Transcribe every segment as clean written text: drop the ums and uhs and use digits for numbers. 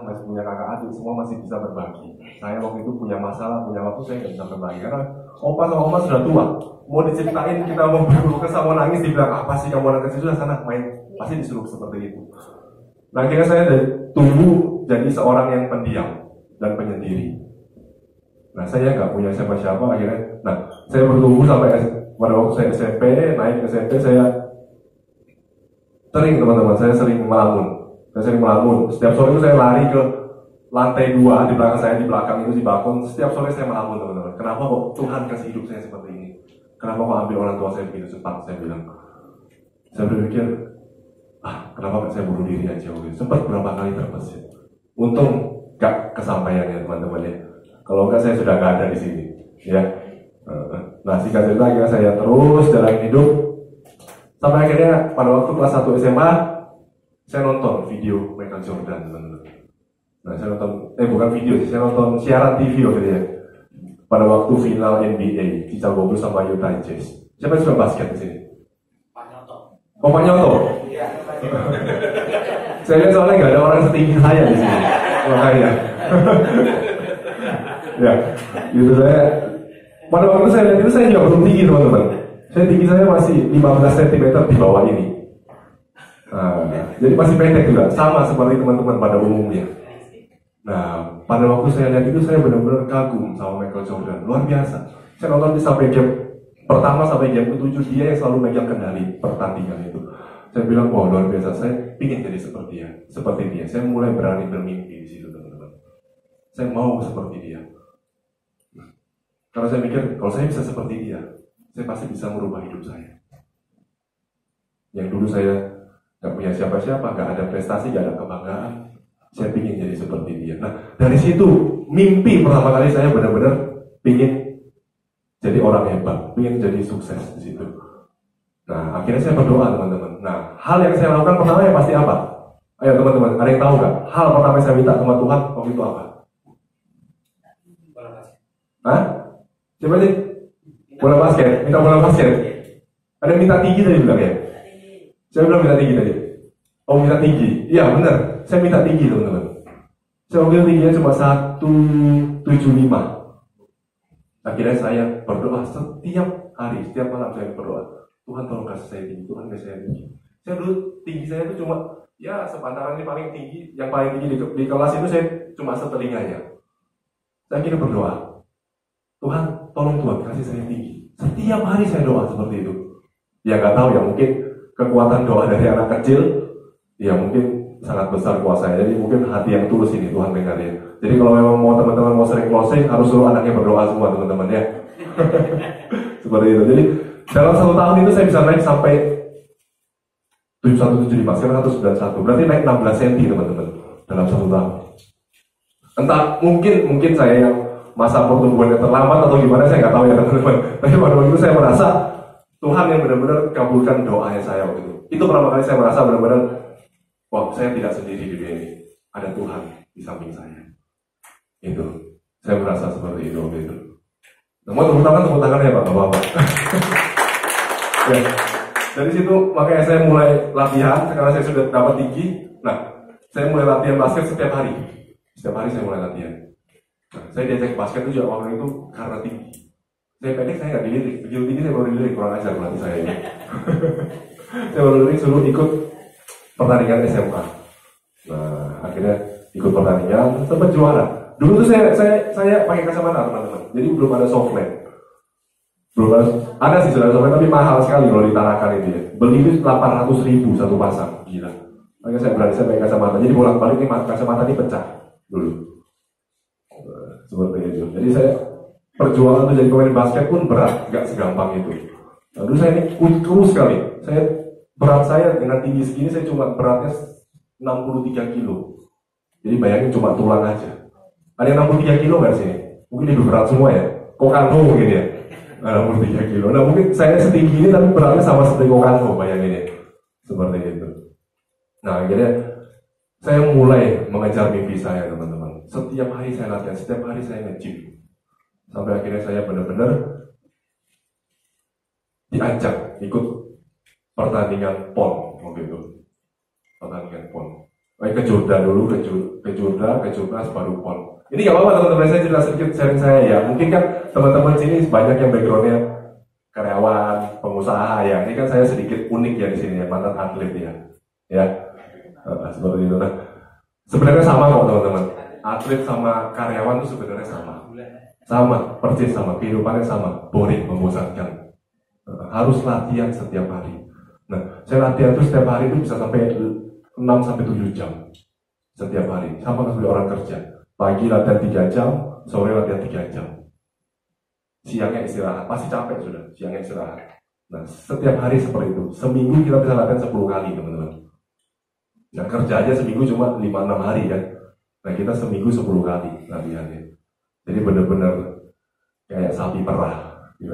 masih punya kakak adik, semua masih bisa berbagi. Saya waktu itu punya masalah, punya waktu saya nggak bisa berbagi karena opa sama oma sudah tua. Mau diceritain kita mau berkeluh kesah, mau nangis, dibilang apa sih kamu anak kecil, sudah sana main, pasti disuruh seperti itu. Nah akhirnya saya tumbuh jadi seorang yang pendiam dan penyendiri. Nah saya nggak punya siapa-siapa akhirnya. Nah saya bertumbuh sampai pada waktu saya SMP, naik ke SMP saya sering teman-teman, saya sering melamun. Setiap sore itu saya lari ke lantai 2 di belakang saya, di belakang itu di balkon. Setiap sore saya melamun teman-teman. Kenapa kok Tuhan kasih hidup saya seperti ini? Kenapa kok ambil orang tua saya begitu cepat? Saya bilang. Saya berpikir, kenapa nggak saya bunuh diri aja? Sempat berapa kali terbesit. Untung gak kesampaian ya teman-teman ya. Kalau enggak saya sudah nggak ada di sini. Ya. Nah singkat cerita akhirnya saya terus jalan hidup. Sampai akhirnya pada waktu kelas 1 SMA saya nonton video Michael Jordan teman-teman. Nah saya nonton, bukan video sih, saya nonton siaran TV waktu itu ya. Pada waktu final NBA Chicago Bulls sama Utah Jazz. Siapa yang suka basket di sini? Pak Nyoto. Oh Pak Nyoto? Iya. Saya lihat soalnya nggak ada orang setinggi saya di sini. Makanya. Ya, gitu saya. Pada waktu saya lihat itu saya juga belum tinggi teman-teman. Tinggi saya masih 15 cm di bawah ini. Jadi masih pendek juga, sama seperti teman-teman pada umumnya. Nah, pada waktu saya lihat itu saya benar-benar kagum sama Michael Jordan, luar biasa. Saya nonton sampai game pertama sampai game ke-7 dia yang selalu megang kendali pertandingan itu. Saya bilang, wah luar biasa, saya ingin jadi seperti dia. Saya mulai berani bermimpi di situ teman-teman. Saya mau seperti dia. Karena saya mikir, kalau saya bisa seperti dia, saya pasti bisa merubah hidup saya. Yang dulu saya gak punya siapa-siapa, gak ada prestasi, gak ada kebanggaan. Saya ingin jadi seperti dia. Nah, dari situ mimpi pertama kali saya benar-benar ingin jadi orang hebat, ingin jadi sukses di situ. Nah, akhirnya saya berdoa teman-teman. Nah, hal yang saya lakukan pertama yang pasti apa? Ayo teman-teman, ada yang tahu gak? Hal pertama yang saya minta sama Tuhan waktu itu apa? Hah? Coba sih? Bola basket, minta bola basket. Ada yang minta tinggi tadi bilang ya? Saya bilang minta tinggi tadi. Oh minta tinggi, iya benar. Saya minta tinggi teman-teman. Saya waktu itu tingginya cuma 175. Akhirnya saya berdoa setiap hari, setiap malam saya berdoa. Tuhan tolong kasih saya tinggi, Tuhan kasih saya tinggi. Saya dulu tinggi saya itu cuma ya sepantaran ini paling tinggi, yang paling tinggi di kelas itu saya cuma setelinganya. Saya kira berdoa. Tuhan, tolong Tuhan kasih saya tinggi. Setiap hari saya doa seperti itu. Ya nggak tahu ya, mungkin kekuatan doa dari anak kecil, ya mungkin sangat besar kuasanya. Jadi mungkin hati yang tulus ini Tuhan dengarin. Jadi kalau memang mau teman-teman mau sering closing, harus suruh anaknya berdoa semua teman-teman ya. Seperti itu. Jadi dalam 1 tahun itu saya bisa naik sampai 7175, sekarang 191. Berarti naik 16 cm teman-teman dalam 1 tahun. Entah mungkin saya yang masa pertumbuhannya terlambat atau gimana saya nggak tahu ya teman-teman. Tapi pada waktu itu saya merasa Tuhan yang benar-benar kabulkan doanya saya waktu itu. Itu pertama kali saya merasa benar-benar, wah saya tidak sendiri di dunia ini. Ada Tuhan di samping saya. Itu saya merasa seperti itu waktu itu. Nah, mau tepuk tangan ya Pak, Bapak. Ya. Dari situ makanya saya mulai latihan. Sekarang saya sudah dapat tinggi. Nah, saya mulai latihan basket setiap hari. Setiap hari saya mulai latihan. Nah, saya diajak basket itu juga waktu itu karena tinggi. Saya pendek, saya nggak dilirik. Begitu tinggi saya baru dilirik, kurang ajar berarti saya ini. Saya baru dilirik suruh ikut pertandingan SMA. Nah, akhirnya ikut pertandingan, sempat juara. Dulu tuh saya pakai kacamata teman-teman. Jadi belum ada softland. Belum ada sih sudah softland, tapi mahal sekali kalau ditarakan itu ya. Beli itu 800.000 satu pasang, gila. Makanya saya berani saya pakai kacamata. Jadi bolak-balik ini kacamata ini pecah dulu. Seperti itu. Jadi saya perjuangan untuk jadi pemain basket pun berat, nggak segampang itu. Lalu saya ini kurus sekali. Berat saya dengan tinggi segini saya cuma beratnya 63 kilo. Jadi bayangin cuma tulang aja. Ada yang 63 kilo nggak sih? Mungkin lebih berat semua ya. Kokano mungkin ya. 63 kilo. Nah mungkin saya setinggi ini tapi beratnya sama seperti Kokano, bayangin ya. Seperti itu. Nah akhirnya saya mulai mengejar mimpi saya teman-teman. Setiap hari saya latihan, setiap hari saya nge-gym. Sampai akhirnya saya benar-benar diajak ikut pertandingan PON waktu itu. Pertandingan PON. ke Jordan dulu, ke Jordan, ke Jurnas, baru PON. Ini gak apa-apa teman-teman, saya cerita sedikit sharing saya ya. Mungkin kan teman-teman sini banyak yang backgroundnya karyawan, pengusaha ya. Ini kan saya sedikit unik ya di sini ya, mantan atlet ya. Ya, seperti itu. Nah, sebenarnya sama kok teman-teman. Atlet sama karyawan itu sebenarnya sama. Sama, persis sama, kehidupannya sama, boring, membosankan. Harus latihan setiap hari. Nah, saya latihan itu setiap hari itu bisa sampai 6-7 jam setiap hari, sama seperti orang kerja. Pagi latihan 3 jam, sore latihan 3 jam. Siangnya istirahat, pasti capek sudah, siangnya istirahat. Nah, setiap hari seperti itu. Seminggu kita bisa latihan 10 kali, teman-teman. Nah, kerja aja seminggu cuma 5-6 hari kan. Nah, kita seminggu 10 kali latihannya. Jadi benar-benar kayak sapi perah gitu.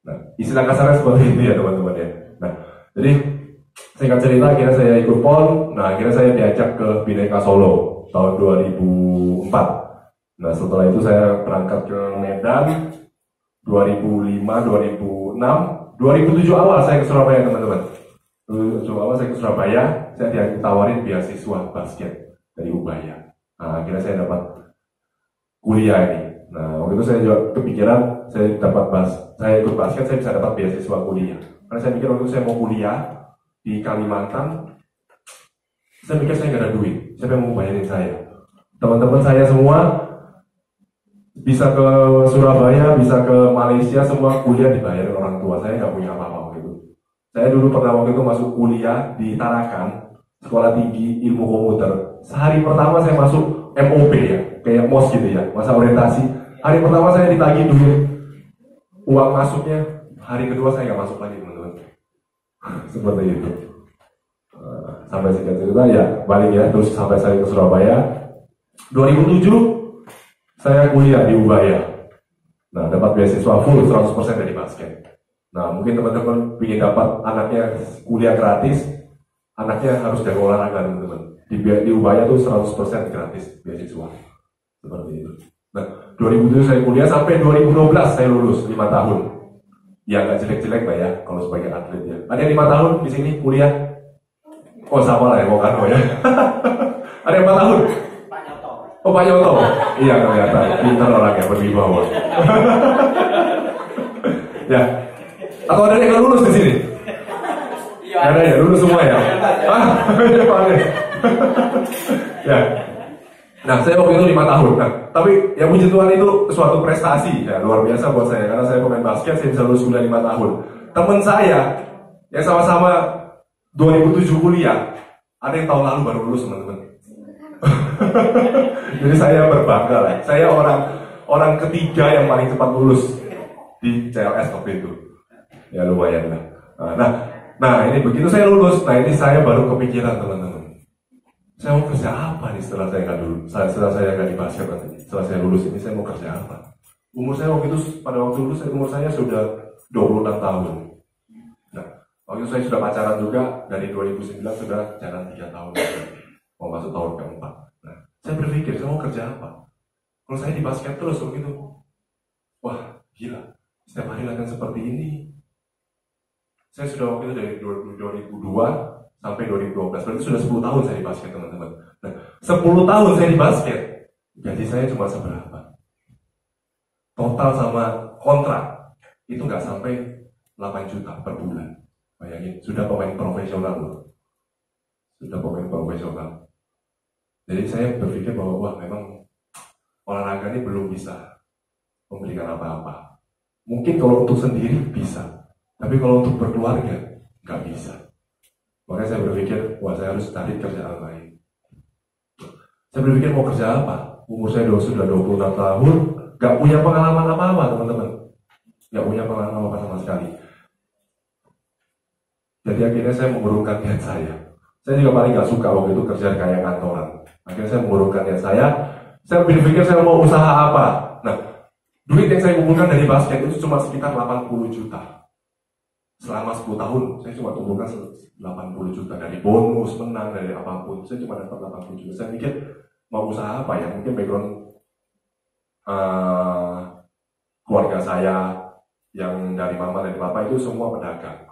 Nah, istilah kasarnya seperti itu ya teman-teman ya. Nah, jadi singkat cerita akhirnya saya ikut PON. Nah, akhirnya saya diajak ke Bhinneka Solo tahun 2004. Nah, setelah itu saya berangkat ke Medan 2005, 2006, 2007 awal saya ke Surabaya teman-teman. 2007 awal saya ke Surabaya, saya ditawarin beasiswa basket dari Ubaya. Nah, akhirnya saya dapat kuliah ini. Nah, waktu itu saya juga kepikiran saya ikut basket, saya bisa dapat beasiswa kuliah. Karena saya mikir waktu itu saya mau kuliah di Kalimantan, saya mikir saya nggak ada duit, siapa yang mau bayarin saya? Teman-teman saya semua bisa ke Surabaya, bisa ke Malaysia, semua kuliah dibayarin orang tua. Saya nggak punya apa-apa waktu itu. Saya dulu pernah waktu itu masuk kuliah di Tarakan, Sekolah Tinggi Ilmu Komputer. Sehari pertama saya masuk MOP ya, kayak MOS gitu ya, masa orientasi. Hari pertama saya ditagih duit, uang masuknya. Hari kedua saya nggak masuk lagi teman-teman. Seperti itu. Sampai sekian cerita ya, balik ya, terus sampai saya ke Surabaya. 2007 saya kuliah di Ubaya. Nah, dapat beasiswa full 100% dari basket. Nah, mungkin teman-teman ingin dapat anaknya kuliah gratis, anaknya harus jago olahraga teman-teman. Di Ubaya tuh 100% gratis beasiswa. Seperti itu. Nah, 2007 saya kuliah sampai 2012 saya lulus 5 tahun. Ya nggak jelek-jelek Pak ya, kalau sebagai atlet ya. Ada yang 5 tahun di sini kuliah? Oh sama lah ya, mau kan ya. Ada yang 4 tahun? Oh Pak Yoto? Iya kelihatan, pintar orangnya, berwibawa. Ya. Atau ada yang nggak lulus di sini? Ada ya, lulus semua ya? Ah, ya. Nah, saya waktu itu 5 tahun. Nah, tapi yang puji Tuhan itu suatu prestasi ya, luar biasa buat saya. Karena saya pemain basket, saya bisa lulus kuliah 5 tahun. Teman saya yang sama-sama 2007 kuliah, ada yang tahun lalu baru lulus teman-teman. Jadi saya berbangga lah. Saya orang ketiga yang paling cepat lulus di CLS waktu itu. Ya lumayan lah. Nah ini begitu saya lulus. Nah ini saya baru kepikiran teman-teman. Saya mau kerja apa nih setelah saya nggak di basket nanti. Setelah saya lulus ini saya mau kerja apa? Umur saya pada waktu itu umur saya sudah 26 tahun. Nah waktu itu saya sudah pacaran juga dari 2009 sudah jalan 3 tahun. Mau masuk tahun keempat. Nah, saya berpikir saya mau kerja apa? Kalau saya di basket terus begitu, wah gila. Setiap hari latihan seperti ini. Saya sudah waktu itu dari 2002 sampai 2012. Berarti sudah 10 tahun saya di basket teman-teman. Nah, 10 tahun saya di basket. Gaji saya cuma seberapa? Total sama kontrak itu nggak sampai 8 juta per bulan. Bayangin, sudah pemain profesional loh. Sudah pemain profesional. Jadi saya berpikir bahwa wah memang olahraga ini belum bisa memberikan apa-apa. Mungkin kalau untuk sendiri bisa, tapi kalau untuk berkeluarga nggak bisa. Makanya saya berpikir wah saya harus cari kerjaan lain. Saya berpikir mau kerja apa? Umur saya sudah 26 tahun, nggak punya pengalaman apa-apa teman-teman, nggak punya pengalaman apa sama sekali. Jadi akhirnya saya mengurungkan niat saya. Saya juga paling nggak suka waktu itu kerja kayak kantoran. Akhirnya saya mengurungkan niat saya. Saya berpikir saya mau usaha apa. Nah, duit yang saya kumpulkan dari basket itu cuma sekitar 80 juta. Selama 10 tahun, saya cuma kumpulkan 80 juta. Dari bonus, menang, dari apapun. Saya cuma dapat 80 juta. Saya pikir mau usaha apa ya? Mungkin background keluarga saya yang dari mama dan papa itu semua pedagang.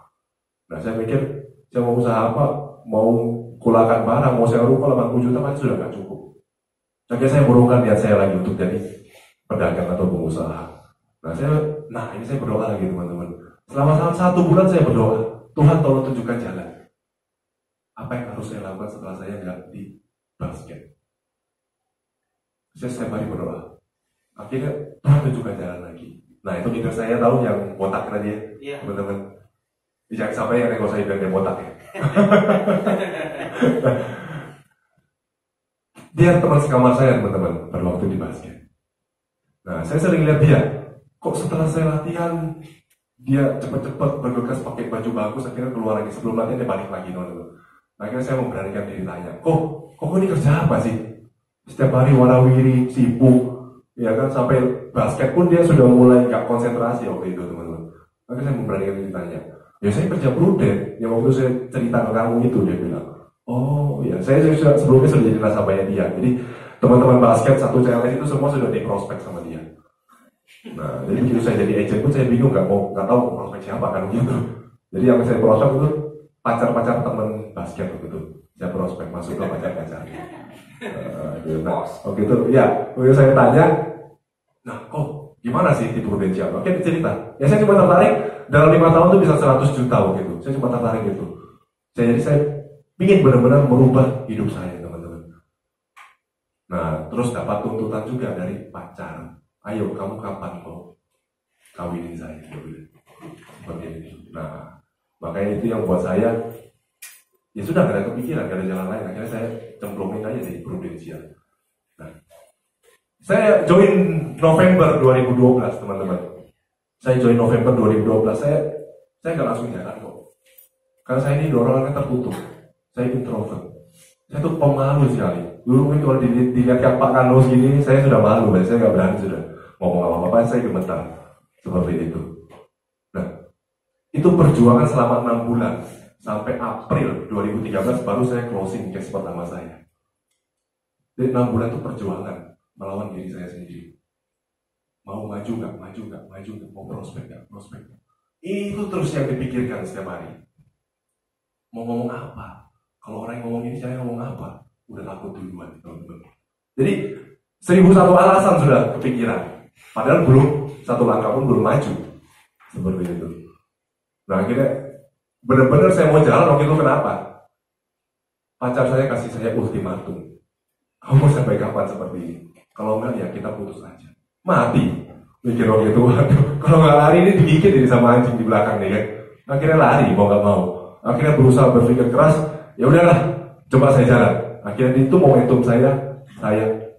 Nah, saya pikir saya mau usaha apa? Mau kulakan barang, mau sewa rumah 80 juta pasti sudah nggak cukup. Akhirnya saya murungkan niat saya lagi untuk jadi pedagang atau pengusaha. Ini saya berdoa lagi teman-teman. Selama 1 bulan saya berdoa, Tuhan tolong tunjukkan jalan. Apa yang harus saya lakukan setelah saya nggak di basket? Saya setiap hari berdoa. Akhirnya Tuhan tunjukkan jalan lagi. Nah itu leader saya tahu yang botak tadi ya, teman-teman. Jangan sampai yang saya bilang dia botak ya. Dia teman sekamar saya teman-teman pada waktu di basket. Nah saya sering lihat dia, kok setelah saya latihan dia cepat-cepat bergegas pakai baju bagus, akhirnya keluar lagi, sebelum latihan dia balik lagi teman-teman. Akhirnya saya memberanikan diri tanya, kok ini kerja apa sih? Setiap hari warawiri, sibuk, ya kan, sampai basket pun dia sudah mulai nggak konsentrasi waktu itu teman-teman. Akhirnya saya memberanikan diri tanya, ya saya kerja prudent, yang waktu saya cerita ke kamu itu, dia bilang, oh ya, saya sebelumnya sudah jadi nasabahnya dia, jadi teman-teman basket satu CLS itu semua sudah di prospek sama dia. Nah, jadi begitu saya jadi agent pun saya bingung, nggak tahu prospek siapa kan gitu. Jadi yang saya prospek itu pacar-pacar teman basket begitu. Saya prospek masuk ke pacar-pacar. Nah, oke itu ya. Kemudian saya tanya, nah kok gimana sih di Prudensial? Oke cerita. Ya saya cuma tertarik dalam 5 tahun itu bisa 100 juta gitu. Saya cuma tertarik gitu. Jadi saya ingin benar-benar merubah hidup saya teman-teman. Nah terus dapat tuntutan juga dari pacar. Ayo kamu kapan mau kawinin saya? Seperti itu. Nah makanya itu yang buat saya, ya sudah gak ada kepikiran, gak ada jalan lain. Akhirnya saya cemplungin aja di Prudensial. Nah, saya join November 2012 teman-teman. Saya join November 2012. Saya gak langsung jalan kok. Karena saya ini orangnya tertutup. Saya introvert. Saya tuh pemalu sekali. Dulu mungkin kalau dilihat Pak Kanus gini, saya sudah malu. Saya gak berani sudah ngomong apa-apa. Saya gemetar seperti itu. Nah, itu perjuangan selama 6 bulan. Sampai April 2013 baru saya closing case pertama saya. Jadi 6 bulan itu perjuangan melawan diri saya sendiri. Mau maju nggak, mau prospek nggak. Itu terus yang dipikirkan setiap hari. Mau ngomong apa? Kalau orang yang ngomong ini, saya ngomong apa? Udah takut duluan, teman-teman. Jadi 1001 alasan sudah kepikiran. Padahal belum satu langkah pun belum maju. Seperti itu. Nah akhirnya benar-benar saya mau jalan waktu itu. Kenapa? Pacar saya kasih saya ultimatum. Kamu mau sampai kapan seperti ini? Kalau enggak ya kita putus aja. Mati. Mikir waktu itu, waduh. Kalau nggak lari ini digigit jadi sama anjing di belakang nih kan. Akhirnya lari mau nggak mau. Akhirnya berusaha berpikir keras. Ya udahlah, coba saya jalan. Akhirnya itu momentum saya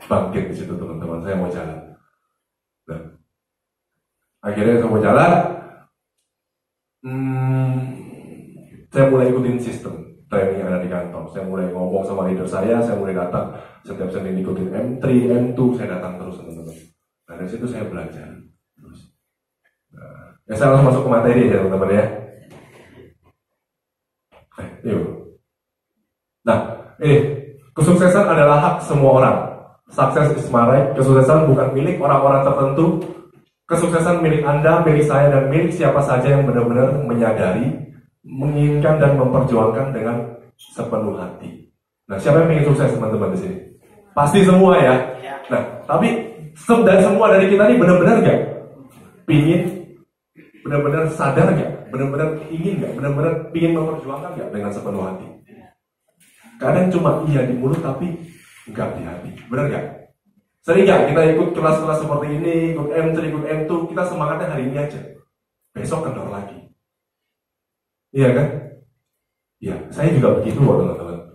bangkit di situ teman-teman. Saya mau jalan. Nah, akhirnya saya mau jalan. Saya mulai ikutin sistem training yang ada di kantor. Saya mulai ngomong sama leader saya mulai datang setiap Senin ikutin M3, M2, saya datang terus teman-teman. Nah dari situ saya belajar terus. Nah, saya langsung masuk ke materi ya teman-teman ya. Yuk. Nah, kesuksesan adalah hak semua orang. Success is my right. Kesuksesan bukan milik orang-orang tertentu. Kesuksesan milik Anda, milik saya, dan milik siapa saja yang benar-benar menyadari, menginginkan dan memperjuangkan dengan sepenuh hati. Nah, siapa yang ingin sukses teman-teman di sini? Pasti semua ya. Nah, tapi dan semua dari kita ini benar-benar nggak pingin, benar-benar sadar nggak, benar-benar ingin nggak, benar-benar pingin memperjuangkan nggak dengan sepenuh hati? Kadang cuma iya di mulut tapi nggak di hati. Benar nggak? Sering nggak kita ikut kelas-kelas seperti ini, ikut M3, ikut M2, kita semangatnya hari ini aja. Besok kendor lagi. Iya kan? Ya, saya juga begitu loh teman-teman.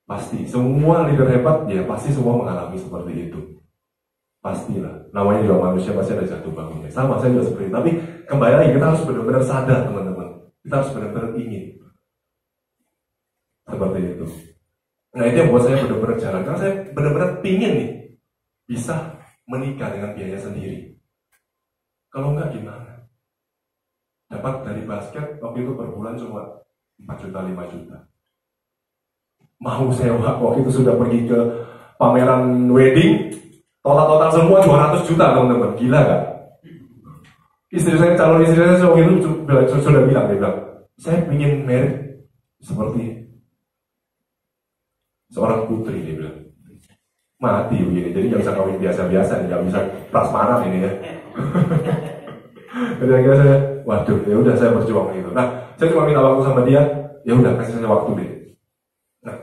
Pasti, semua leader hebat, ya pasti semua mengalami seperti itu. Pastilah, namanya juga manusia pasti ada jatuh bangunnya. Sama, saya juga seperti itu. Tapi kembali lagi, kita harus benar-benar sadar teman-teman. Kita harus benar-benar ingin. Seperti itu. Nah itu yang buat saya benar-benar jalan. Karena saya benar-benar pingin nih, bisa menikah dengan biaya sendiri. Kalau enggak gimana? Dapat dari basket waktu itu per bulan cuma 4 juta, 5 juta. Mau sewa waktu itu sudah pergi ke pameran wedding, total semua 200 juta teman-teman. Gila gak? Istri saya, calon istri saya waktu itu sudah bilang, dia bilang, saya ingin married seperti seorang putri, dia bilang. Mati begini, jadi nggak bisa kawin biasa-biasa, nggak bisa prasmanan ini ya. Jadi akhirnya saya, waduh, ya udah saya berjuang gitu. Nah, saya cuma minta waktu sama dia, ya udah kasih saya waktu deh. Nah,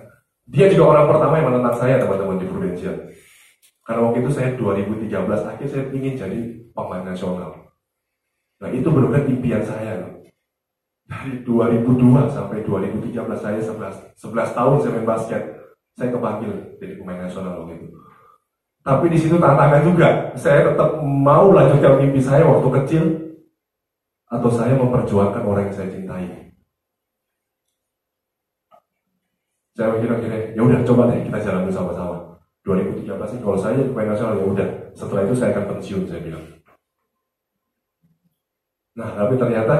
dia juga orang pertama yang menentang saya teman-teman di Prudential. Karena waktu itu saya 2013 akhir saya ingin jadi pemain nasional. Nah itu benar-benar impian saya loh. Dari 2002 sampai 2013 saya 11 tahun saya main basket. Saya kepanggil jadi pemain nasional waktu itu. Tapi di situ tantangan juga. Saya tetap mau lanjutkan mimpi saya waktu kecil atau saya memperjuangkan orang yang saya cintai. Saya mikir-mikir, ya udah coba deh kita jalan bersama-sama. 2013 ini kalau saya jadi pemain nasional ya udah. Setelah itu saya akan pensiun, saya bilang. Nah, tapi ternyata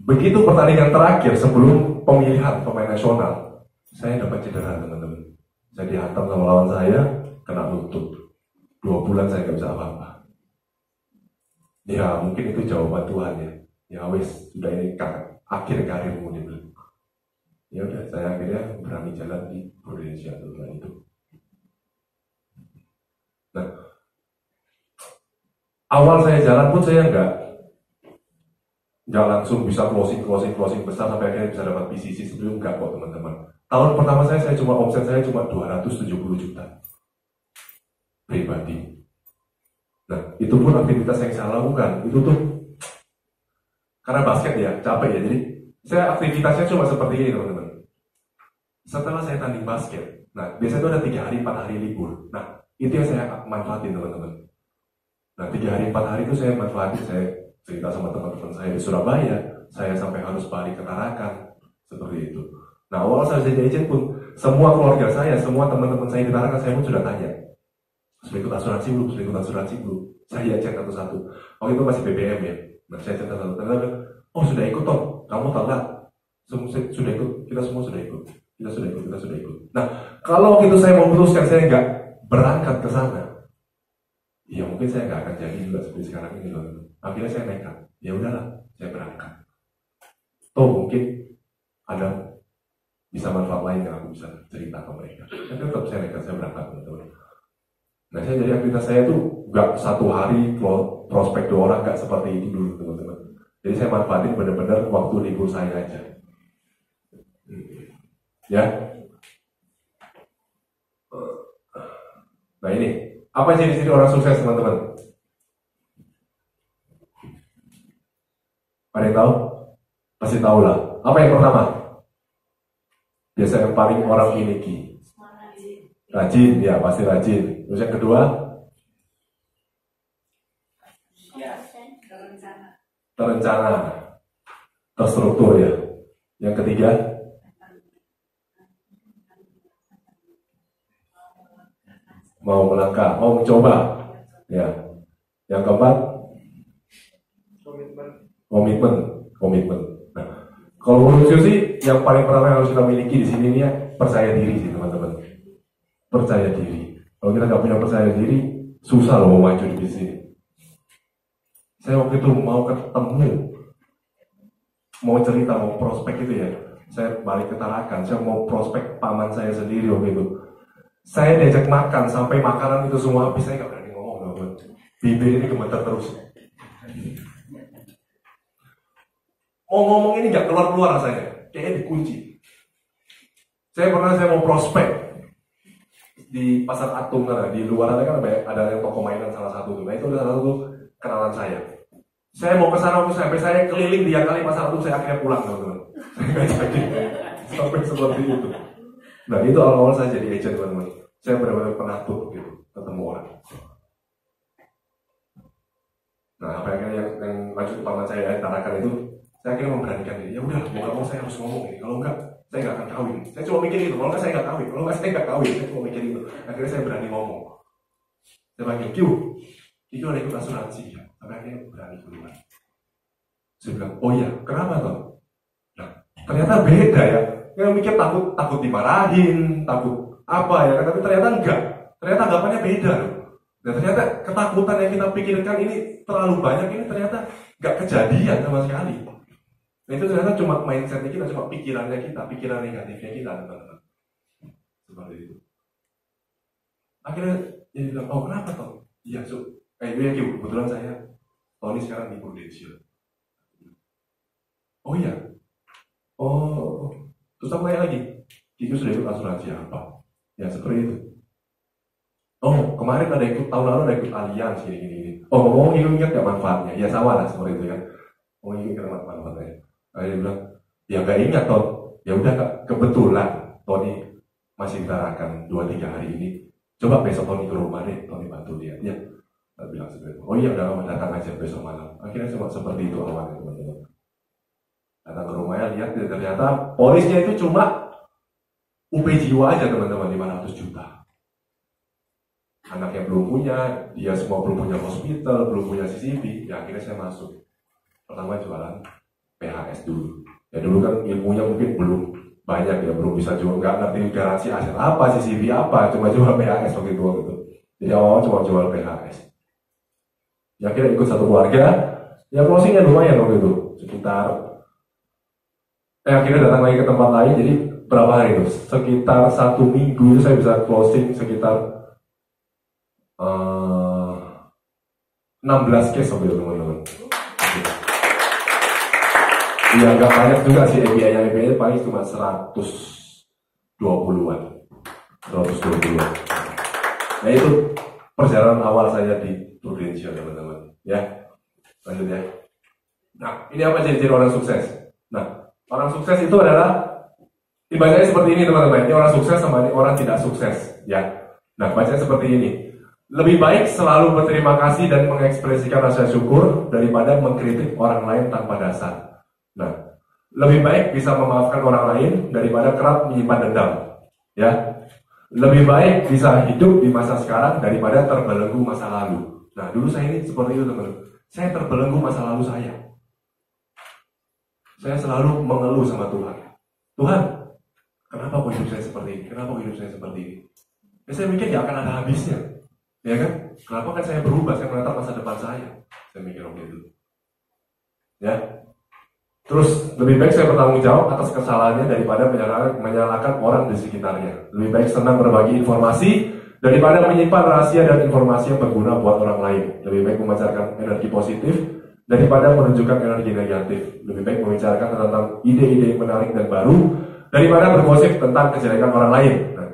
begitu pertandingan terakhir sebelum pemilihan pemain nasional, saya dapat cedera teman-teman. Saya dihantam sama lawan saya, kena lutut. 2 bulan saya nggak bisa apa-apa. Ya mungkin itu jawaban Tuhan ya. Ya wes, sudah ini akhir karirmu dia bilang. Ya udah, saya akhirnya berani jalan di Prudential setelah itu. Nah, awal saya jalan pun saya nggak langsung bisa closing besar sampai akhirnya bisa dapat PCC sebelum enggak kok teman-teman. Tahun pertama saya cuma omset saya cuma 270 juta pribadi. Nah itu pun aktivitas yang saya lakukan itu tuh karena basket ya capek ya, jadi saya aktivitasnya cuma seperti ini teman-teman. Setelah saya tanding basket, nah biasanya itu ada 3 hari 4 hari libur. Nah itu yang saya manfaatin teman-teman. Nah 3 hari 4 hari itu saya manfaatin, saya cerita sama teman-teman saya di Surabaya, saya sampai harus balik ke Tarakan, seperti itu. Nah awal saya jadi agent pun, semua keluarga saya, semua teman-teman saya di Tarakan, saya pun sudah tanya, sudah ikut asuransi belum, saya cek satu-satu. Waktu itu masih BBM ya, nah saya cek satu-satu, oh sudah ikut toh, kamu telat, sudah ikut, kita semua sudah ikut. Nah kalau waktu itu saya memutuskan saya nggak berangkat ke sana, ya mungkin saya nggak akan jadi juga seperti sekarang ini loh. Akhirnya saya nekat, ya udahlah, saya berangkat. Toh mungkin ada bisa manfaat lain yang aku bisa cerita ke mereka. Tapi tetap saya nekat, saya berangkat teman-teman. Nah saya jadi aktivitas saya tuh nggak 1 hari prospek 2 orang, nggak seperti itu dulu teman-teman. Jadi saya manfaatin benar-benar waktu libur saya aja. Ya. Nah ini, apa ciri-ciri orang sukses teman-teman? Ada yang tahu? Pasti tahu lah. Apa yang pertama? Biasa yang paling orang miliki. Rajin, ya pasti rajin. Terus yang kedua? Terencana. Terstruktur ya. Yang ketiga? Mau melangkah, mau mencoba. Ya. Yang keempat? Komitmen. Nah, kalau menurut saya sih yang paling pertama yang harus kita miliki di sini ya percaya diri sih teman-teman. Percaya diri. Kalau kita nggak punya percaya diri, susah loh mau maju di sini. Saya waktu itu mau ketemu, mau cerita, mau prospek itu ya. Saya balik ke Tarakan, saya mau prospek paman saya sendiri waktu itu. Saya diajak makan sampai makanan itu semua habis, saya nggak berani ngomong teman-teman. Bibir ini gemeter terus. Mau ngomong ini nggak keluar rasanya, kayaknya dikunci. Saya mau prospek di pasar Atung kan, di luar kan ada yang toko mainan salah satu tuh. Nah itu ada salah satu kenalan saya. Saya mau ke sana sampai saya keliling 3 kali pasar Atung, saya akhirnya pulang teman-teman. Saya nggak jadi sampai seperti itu. Nah itu awal-awal saya jadi agent teman-teman. Saya benar-benar penakut gitu ketemu orang. Nah apa yang lanjut paman saya Tarakan itu, saya akhirnya memberanikan diri. Ya udah, mau nggak mau saya harus ngomong ini. Kalau enggak, saya nggak akan kawin. Saya cuma mikir itu. Kalau enggak saya nggak kawin. Saya cuma mikir itu. Akhirnya saya berani ngomong. Saya panggil Q ada ikut asuransi ya. Sampai akhirnya berani keluar. Saya bilang, oh iya, kenapa toh? Nah, ternyata beda ya. Yang mikir takut dimarahin, takut apa ya. Tapi ternyata enggak. Ternyata anggapannya beda loh. Dan ternyata ketakutan yang kita pikirkan ini terlalu banyak, ini ternyata nggak kejadian sama sekali. Nah itu ternyata cuma mindsetnya kita, cuma pikiran negatifnya kita teman-teman. seperti itu. Akhirnya dia bilang, oh kenapa toh? Iya, iya kebetulan saya Tony sekarang di Prudential. Oh iya, oh terus aku tanya lagi, itu sudah ikut asuransi apa? Ya seperti itu. Oh kemarin ada ikut, tahun lalu ada ikut Allianz gini. Oh ngomong ingat gak manfaatnya? Ya sama lah seperti itu kan. Oh ingat manfaatnya. Dia bilang, ya gak ingat toh. Ya udah Kak, kebetulan Tony masih ditarakan 2-3 hari ini. Coba besok Tony ke rumah deh, Tony bantu dia. Ya, bilang seperti itu. Oh iya udah datang aja besok malam. Akhirnya cuma seperti itu awalnya teman-teman. Datang ke rumahnya lihat ternyata polisnya itu cuma UP jiwa aja teman-teman 500 juta. Anaknya belum punya, dia semua belum punya hospital, belum punya CCTV. Ya akhirnya saya masuk. Pertama jualan PHS dulu. Ya dulu kan ilmunya mungkin belum banyak ya, belum bisa jual, nggak ngerti garansi aset apa, CCTV apa, cuma jual PHS waktu itu gitu. Jadi awal cuma jual PHS. Ya akhirnya ikut satu keluarga, ya closingnya lumayan waktu itu, sekitar akhirnya datang lagi ke tempat lain. Jadi berapa hari itu? Sekitar 1 minggu saya bisa closing sekitar 16 case waktu itu teman-teman. Iya nggak banyak juga sih API paling cuma 120-an. Nah itu perjalanan awal saya di Prudential teman-teman. Ya lanjut ya. Nah ini apa ciri-ciri orang sukses? Nah orang sukses itu adalah dibacanya seperti ini teman-teman. Ini orang sukses sama ini orang tidak sukses. Ya. Nah bacanya seperti ini. Lebih baik selalu berterima kasih dan mengekspresikan rasa syukur daripada mengkritik orang lain tanpa dasar. Nah, lebih baik bisa memaafkan orang lain daripada kerap menyimpan dendam. Ya, lebih baik bisa hidup di masa sekarang daripada terbelenggu masa lalu. Nah, dulu saya ini seperti itu teman. Saya terbelenggu masa lalu saya. Saya selalu mengeluh sama Tuhan. Tuhan, kenapa kok hidup saya seperti ini? Kenapa hidup saya seperti ini? Ya, saya mikir ya akan ada habisnya. Ya kan? Kenapa kan saya berubah? Saya menatap masa depan saya. Saya mikir begitu. Ya. Terus lebih baik saya bertanggung jawab atas kesalahannya daripada menyalahkan orang di sekitarnya. Lebih baik senang berbagi informasi daripada menyimpan rahasia dan informasi yang berguna buat orang lain. Lebih baik memancarkan energi positif daripada menunjukkan energi negatif. Lebih baik membicarakan tentang ide-ide menarik dan baru daripada bergosip tentang kejelekan orang lain. Nah,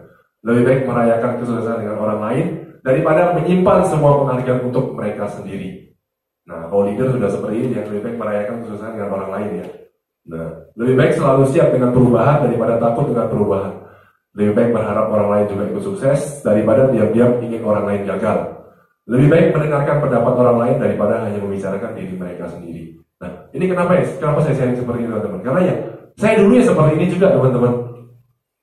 lebih baik merayakan kesuksesan dengan orang lain daripada menyimpan semua penghargaan untuk mereka sendiri. Nah, kalau leader sudah seperti ini, yang lebih baik merayakan kesuksesan dengan orang lain ya. Nah, lebih baik selalu siap dengan perubahan daripada takut dengan perubahan. Lebih baik berharap orang lain juga ikut sukses daripada diam-diam ingin orang lain gagal. Lebih baik mendengarkan pendapat orang lain daripada hanya membicarakan diri mereka sendiri. Nah, ini kenapa ya? Kenapa saya sharing seperti ini teman-teman? Karena ya, saya dulu ya seperti ini juga teman-teman.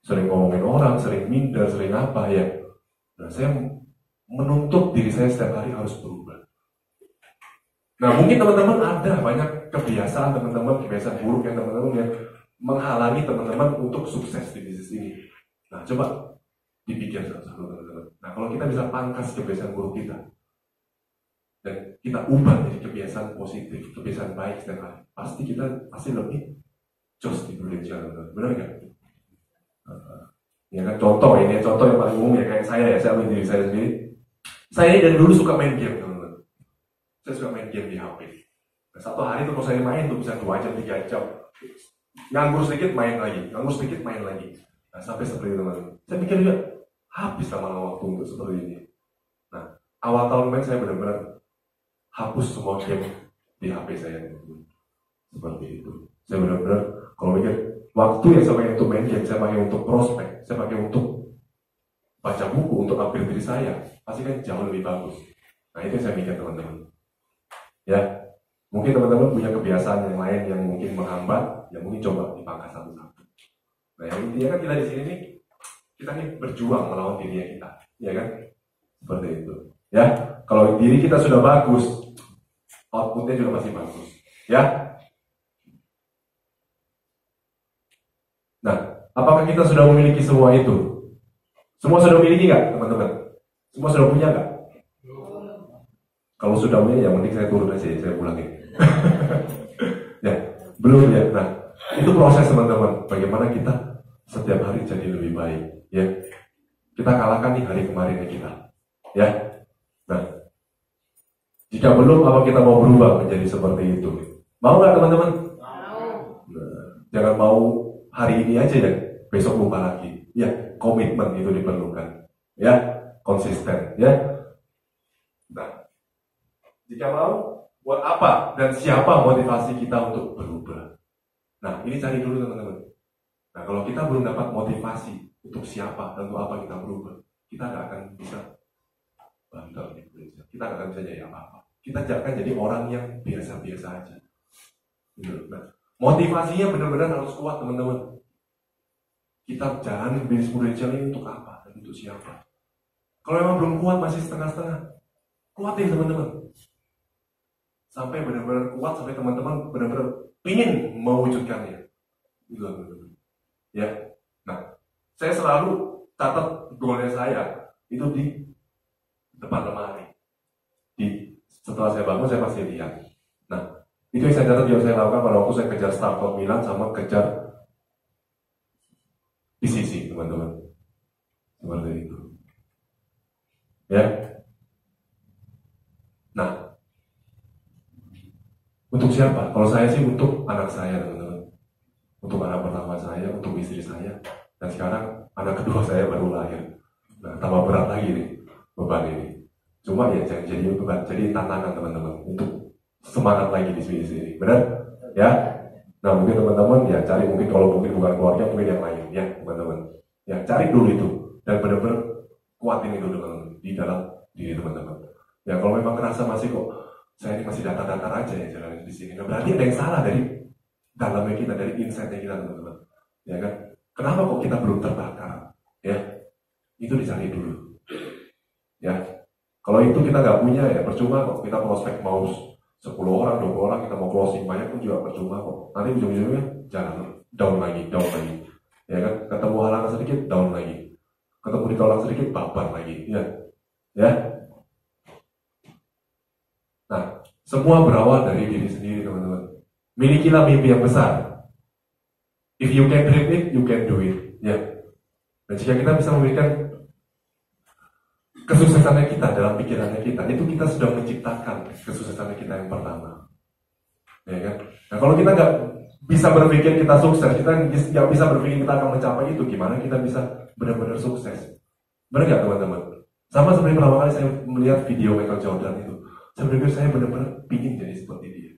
Sering ngomongin orang, sering minder, sering apa ya. Nah, saya menuntut diri saya setiap hari harus berubah. Nah mungkin teman-teman ada banyak kebiasaan teman-teman, kebiasaan buruk yang teman-teman yang menghalangi teman-teman untuk sukses di bisnis ini. Nah coba dipikir satu-satu teman-teman. Nah kalau kita bisa pangkas kebiasaan buruk kita dan kita ubah jadi kebiasaan positif, kebiasaan baik setiap hari, pasti kita pasti lebih jos di Prudential, benar nggak? Ya kan contoh ini contoh yang paling umum ya kayak saya ambil diri saya sendiri. Saya dari dulu suka main game. Saya suka main game di HP. Nah, satu hari itu kalau saya main tuh bisa 2 jam, 3 jam. Nganggur sedikit main lagi, nganggur sedikit main lagi. Nah sampai seperti itu teman-teman. Saya pikir juga habis lama-lama waktu untuk seperti ini. Nah awal tahun kemarin saya benar-benar hapus semua game di HP saya. Seperti itu. Saya benar-benar kalau mikir waktu yang saya pakai untuk main game, saya pakai untuk prospek, saya pakai untuk baca buku, untuk upgrade diri saya, pasti kan jauh lebih bagus. Nah itu yang saya mikir teman-teman. Ya, mungkin teman-teman punya kebiasaan yang lain yang mungkin menghambat, ya mungkin coba dipangkas satu-satu. Nah, yang intinya kan kita di sini nih, kita nih berjuang melawan diri kita, ya kan? Seperti itu. Ya, kalau diri kita sudah bagus, outputnya juga pasti bagus. Ya. Nah, apakah kita sudah memiliki semua itu? Semua sudah memiliki nggak, teman-teman? Semua sudah punya nggak? Kalau sudah punya, ya mending saya turun aja, saya pulang ya. Ya, belum ya. Nah, itu proses teman-teman. Bagaimana kita setiap hari jadi lebih baik, ya. kita kalahkan di hari kemarinnya kita. Ya. Nah, jika belum, apa kita mau berubah menjadi seperti itu? Mau nggak teman-teman? Mau. Nah, jangan mau hari ini aja ya, besok lupa lagi. Ya, komitmen itu diperlukan. Ya, konsisten. Ya. Nah, jika mau, buat apa dan siapa motivasi kita untuk berubah? Nah, ini cari dulu teman-teman. Nah, kalau kita belum dapat motivasi untuk siapa dan untuk apa kita berubah, kita nggak akan bisa bantal di gereja. Kita nggak akan bisa jadi apa-apa. Kita akan jadi orang yang biasa-biasa aja. Nah, motivasinya benar-benar harus kuat teman-teman. Kita jalanin bisnis gereja ini untuk apa dan untuk siapa? Kalau memang belum kuat, masih setengah-setengah, kuatin teman-teman. Sampai benar-benar kuat, sampai teman-teman benar-benar ingin mewujudkannya. Gitu teman-teman. Ya. Nah, saya selalu catat goalnya saya itu di depan lemari. Setelah saya bangun, saya pasti lihat. Nah, itu yang saya catat yang saya lakukan pada waktu saya kejar Startup Milan sama kejar PCC, teman-teman. Seperti itu. Ya. Nah, untuk siapa? Kalau saya sih untuk anak saya, teman-teman. Untuk anak pertama saya, untuk istri saya. Dan sekarang anak kedua saya baru lahir. Nah, tambah berat lagi nih beban ini. Cuma ya jangan jadi beban, jadi tantangan teman-teman untuk semangat lagi di sini. Benar? Ya. Nah, mungkin teman-teman ya cari, mungkin kalau mungkin bukan keluarga, mungkin yang lain ya, teman-teman. Ya, cari dulu itu dan benar-benar kuatin itu teman-teman di dalam diri teman-teman. Ya, kalau memang kerasa masih kok saya ini masih datar-datar aja ya jalan di sini. Nah, berarti ada yang salah dari dalamnya kita, dari insight-nya kita teman-teman. Ya kan? Kenapa kok kita belum terbakar? Ya, itu dicari dulu. Ya, kalau itu kita nggak punya ya percuma kok. Kita prospek mau 10 orang, 20 orang, kita mau closing banyak pun juga percuma kok. Nanti ujung-ujungnya jangan down lagi. Ya kan? Ketemu halangan sedikit, down lagi. Ketemu ditolak sedikit, babar lagi. Ya. Nah, semua berawal dari diri sendiri teman-teman. Milikilah mimpi yang besar. If you can dream it, you can do it. Ya. Dan jika kita bisa memberikan kesuksesannya kita dalam pikirannya kita, itu kita sudah menciptakan kesuksesannya kita yang pertama. Ya kan? Nah, kalau kita nggak bisa berpikir kita sukses, kita nggak bisa berpikir kita akan mencapai itu, gimana kita bisa benar-benar sukses? Benar nggak teman-teman? Sama seperti pertama kali saya melihat video Michael Jordan itu, saya berpikir saya benar-benar ingin jadi seperti dia.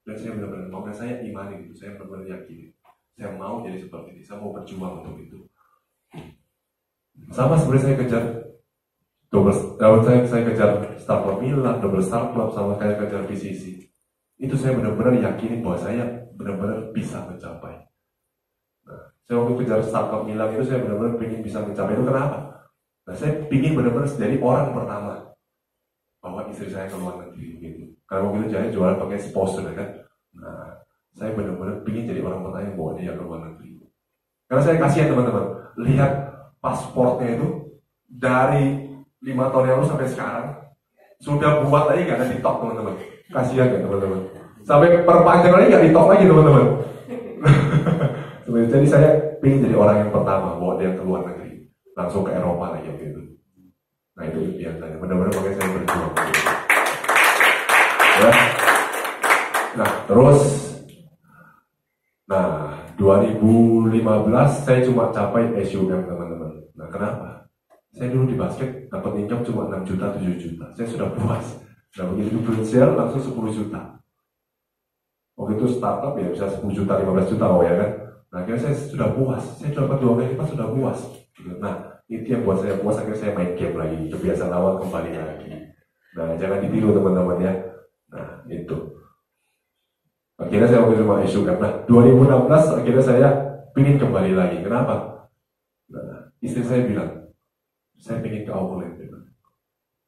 Dan saya benar-benar mau, dan saya imani itu, saya benar-benar yakin. Saya mau jadi seperti ini, saya mau berjuang untuk itu. Sama seperti saya kejar saya kejar Startup Milan, Double Star Club, sama kayak kejar PCC. Itu saya benar-benar yakini bahwa saya benar-benar bisa mencapai. Nah, saya waktu kejar Startup Milan itu saya benar-benar ingin bisa mencapai itu. Kenapa? Nah, saya ingin benar-benar jadi orang pertama bawa istri saya ke luar negeri gitu. Karena waktu itu saya jualan pakai sponsor kan. Nah, saya benar-benar ingin jadi orang pertama yang bawa dia ke luar negeri. Karena saya kasihan teman-teman, lihat pasportnya itu dari 5 tahun yang lalu sampai sekarang sudah buat lagi gak ada TikTok teman-teman. Kasihan ya teman-teman. Sampai perpanjang lagi gak TikTok lagi teman-teman. Jadi saya ingin jadi orang yang pertama bawa dia ke luar negeri, langsung ke Eropa lagi gitu. Nah itu biasanya, benar-benar makanya saya berjuang. Ya. Nah terus, 2015 saya cuma capai SUM teman-teman. Nah kenapa? Saya dulu di basket dapat income cuma 6 juta, 7 juta. Saya sudah puas. Nah begitu berusia langsung 10 juta. Waktu itu startup ya bisa 10 juta, 15 juta ya kan. Nah akhirnya saya sudah puas. Saya dapat 2 kali lipat sudah puas. Nah itu yang buat saya puas, akhirnya saya main game lagi. Kebiasaan awal kembali lagi. Nah jangan ditiru teman-teman ya. Nah itu. Akhirnya saya waktu itu cuma SUM. Nah 2016 akhirnya saya ingin kembali lagi. Kenapa? Nah istri saya bilang, saya ingin ke Auckland,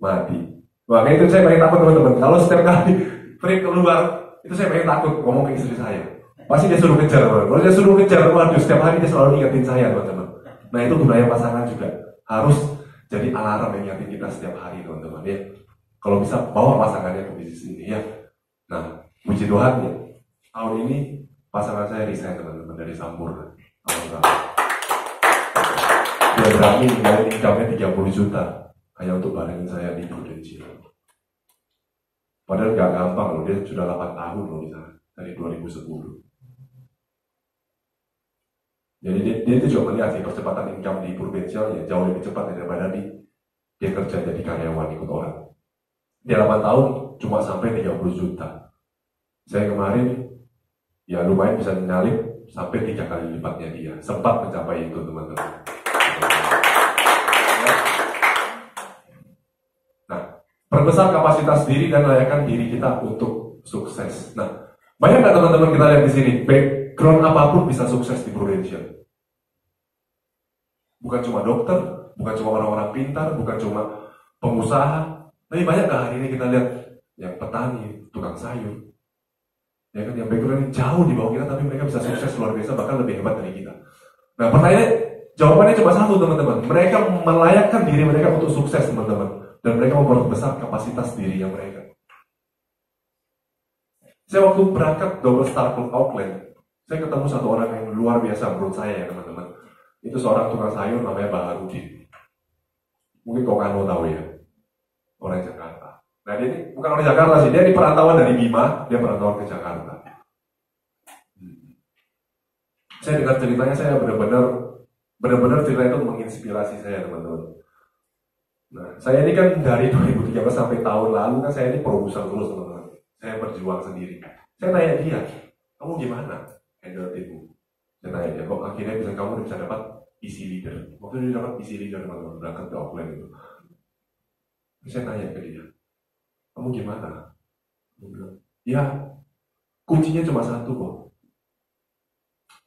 mati. Makanya itu saya paling takut teman-teman. Kalau setiap kali trip keluar, itu saya paling takut ngomong ke istri saya. Pasti dia suruh kejar, teman. Kalau dia suruh kejar, waduh, setiap hari dia selalu ingetin saya, teman-teman. Nah itu gunanya pasangan juga harus jadi alarm yang ingetin kita setiap hari, teman-teman. Ya, kalau bisa bawa pasangannya ke bisnis ini, ya. Nah, puji Tuhan ya, tahun ini pasangan saya resign teman-teman dari Sambur. Ya, dia berani ninggalin income-nya 30 juta hanya untuk barengin saya di Prudential. Padahal gak gampang loh, dia sudah 8 tahun loh di sana, dari 2010. Jadi dia itu juga melihat sih percepatan income di Prudential ya jauh lebih cepat daripada dia kerja jadi karyawan ikut orang. Dia 8 tahun cuma sampai 30 juta. Saya kemarin ya lumayan bisa nyalip sampai 3 kali lipatnya dia. Sempat mencapai itu teman-teman. Nah, perbesar kapasitas diri dan layakan diri kita untuk sukses. Nah, banyak nggak teman-teman kita lihat di sini background apapun bisa sukses di Prudential. Bukan cuma dokter, bukan cuma orang-orang pintar, bukan cuma pengusaha, tapi banyak nggak hari ini kita lihat yang petani, tukang sayur, ya kan, yang background jauh di bawah kita, tapi mereka bisa sukses luar biasa, bahkan lebih hebat dari kita. Nah, pertanyaan jawabannya cuma satu teman-teman, mereka melayakkan diri mereka untuk sukses teman-teman, dan mereka memperbesar kapasitas dirinya mereka. Saya waktu berangkat Double Star Club Auckland, saya ketemu satu orang yang luar biasa menurut saya ya teman-teman. Itu seorang tukang sayur namanya Baharudin. Mungkin kok kamu tahu ya, orang Jakarta. Nah dia ini bukan orang Jakarta sih, dia di perantauan dari Bima, dia perantauan ke Jakarta. Saya dengar ceritanya, saya benar-benar cerita itu menginspirasi saya teman-teman. Nah saya ini kan dari 2013 sampai tahun lalu kan saya ini produser terus teman-teman. Saya berjuang sendiri. Saya tanya dia, kamu gimana handle timmu? Saya tanya dia, kok akhirnya kamu bisa dapat easy leader. Waktu dia dapat easy leader teman-teman, berangkat ke Auckland itu. Saya tanya ke dia, kamu gimana? Dia bilang, ya kuncinya cuma satu kok.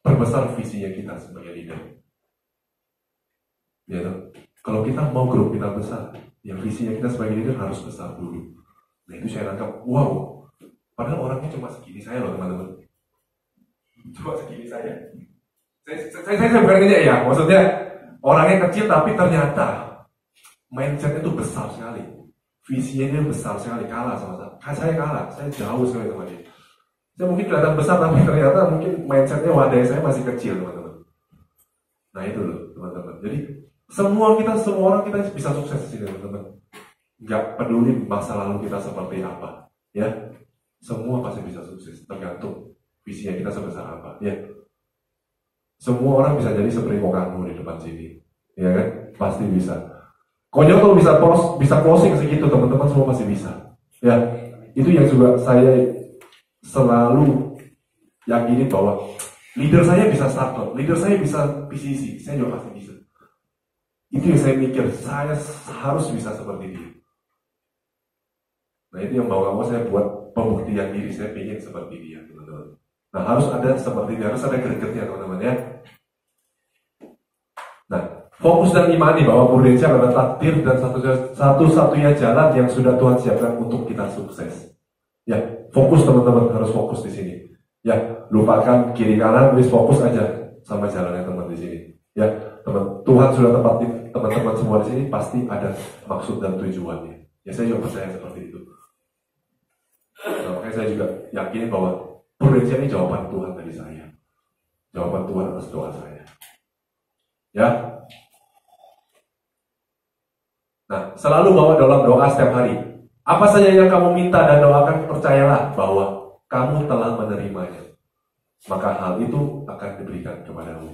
Perbesar visinya kita sebagai leader. Ya, kalau kita mau grup kita besar, yang visinya kita sebagai leader harus besar dulu. Nah itu saya nangkap, wow. Padahal orangnya cuma segini saya loh teman-teman. Cuma segini saya. Saya bukan ngejek ya, maksudnya orangnya kecil tapi ternyata mindsetnya itu besar sekali, visinya itu besar sekali, kalah sama saya kalah, saya jauh sekali sama dia. Saya mungkin kelihatan besar tapi ternyata mungkin mindsetnya wadah saya masih kecil teman-teman. Nah itu loh teman-teman. Jadi semua orang kita bisa sukses di sini teman-teman. Gak peduli masa lalu kita seperti apa, ya semua pasti bisa sukses tergantung visinya kita sebesar apa, ya. Semua orang bisa jadi seperti kamu di depan sini, ya kan? Pasti bisa. Konyoto bisa closing segitu, teman-teman semua pasti bisa. Ya, itu yang juga saya selalu yakini bahwa leader saya bisa startup, leader saya bisa PCC, saya juga pasti bisa. Itu yang saya mikir, saya harus bisa seperti dia. Nah itu yang bawa saya buat pembuktian diri, saya ingin seperti dia, teman-teman. Nah harus ada seperti dia, harus ada gregetnya teman-teman ya. Nah fokus dan imani bahwa Prudential adalah takdir dan satu-satunya jalan yang sudah Tuhan siapkan untuk kita sukses. Ya fokus teman-teman, harus fokus di sini. Ya lupakan kiri kanan, please fokus aja sama jalannya teman di sini. Ya teman, Tuhan sudah tempatin teman-teman semua di sini pasti ada maksud dan tujuannya. Ya saya juga percaya seperti itu. Nah, makanya saya juga yakin bahwa Prudential ini jawaban Tuhan dari saya. Jawaban Tuhan atas doa saya. Ya. Nah, selalu bawa dalam doa setiap hari. Apa saja yang kamu minta dan doakan, percayalah bahwa kamu telah menerimanya. Maka hal itu akan diberikan kepadamu.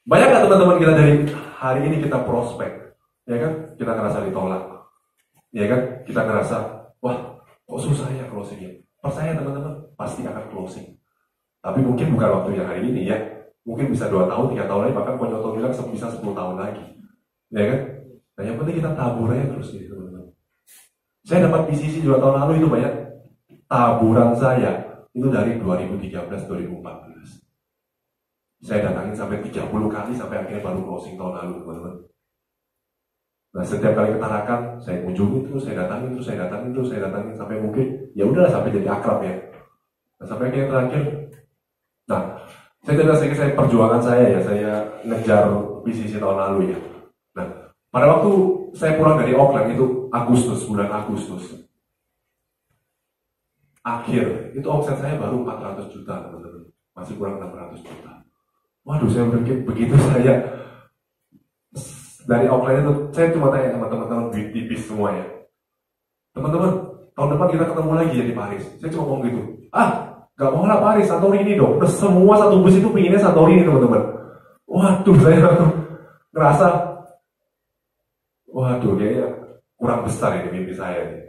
Banyak gak teman-teman kita dari hari ini kita prospek, ya kan? Kita ngerasa ditolak, ya kan? Kita ngerasa, wah, kok susah ya closingnya? Percaya teman-teman, pasti akan closing. Tapi mungkin bukan waktu yang hari ini ya. Mungkin bisa 2 tahun, 3 tahun lagi, bahkan Konyoto bilang bisa 10 tahun lagi. Ya kan? Nah yang penting kita tabur aja terus gitu teman-teman. Saya dapat PCC 2 tahun lalu itu banyak taburan saya. Itu dari 2013-2014. Saya datangin sampai 30 kali sampai akhirnya baru closing tahun lalu teman-teman. Nah setiap kali ketarakan saya kunjungi terus, saya datangin sampai mungkin ya udahlah sampai jadi akrab ya. Nah sampai akhirnya terakhir, nah saya cerita sedikit saya perjuangan saya ngejar PCC tahun lalu ya. Nah pada waktu saya pulang dari Auckland itu bulan Agustus. Akhir itu omset saya baru 400 juta teman-teman, masih kurang 600 juta. Waduh saya berpikir begitu saya dari offline itu, saya cuma tanya sama teman-teman tipis semua ya. Teman-teman, tahun depan kita ketemu lagi ya di Paris. Saya cuma ngomong gitu. Gak mau lah Paris, Santorini dong. Terus semua satu bus itu pinginnya Santorini teman-teman. Waduh, saya ngerasa, waduh kayaknya kurang besar ini mimpi saya nih.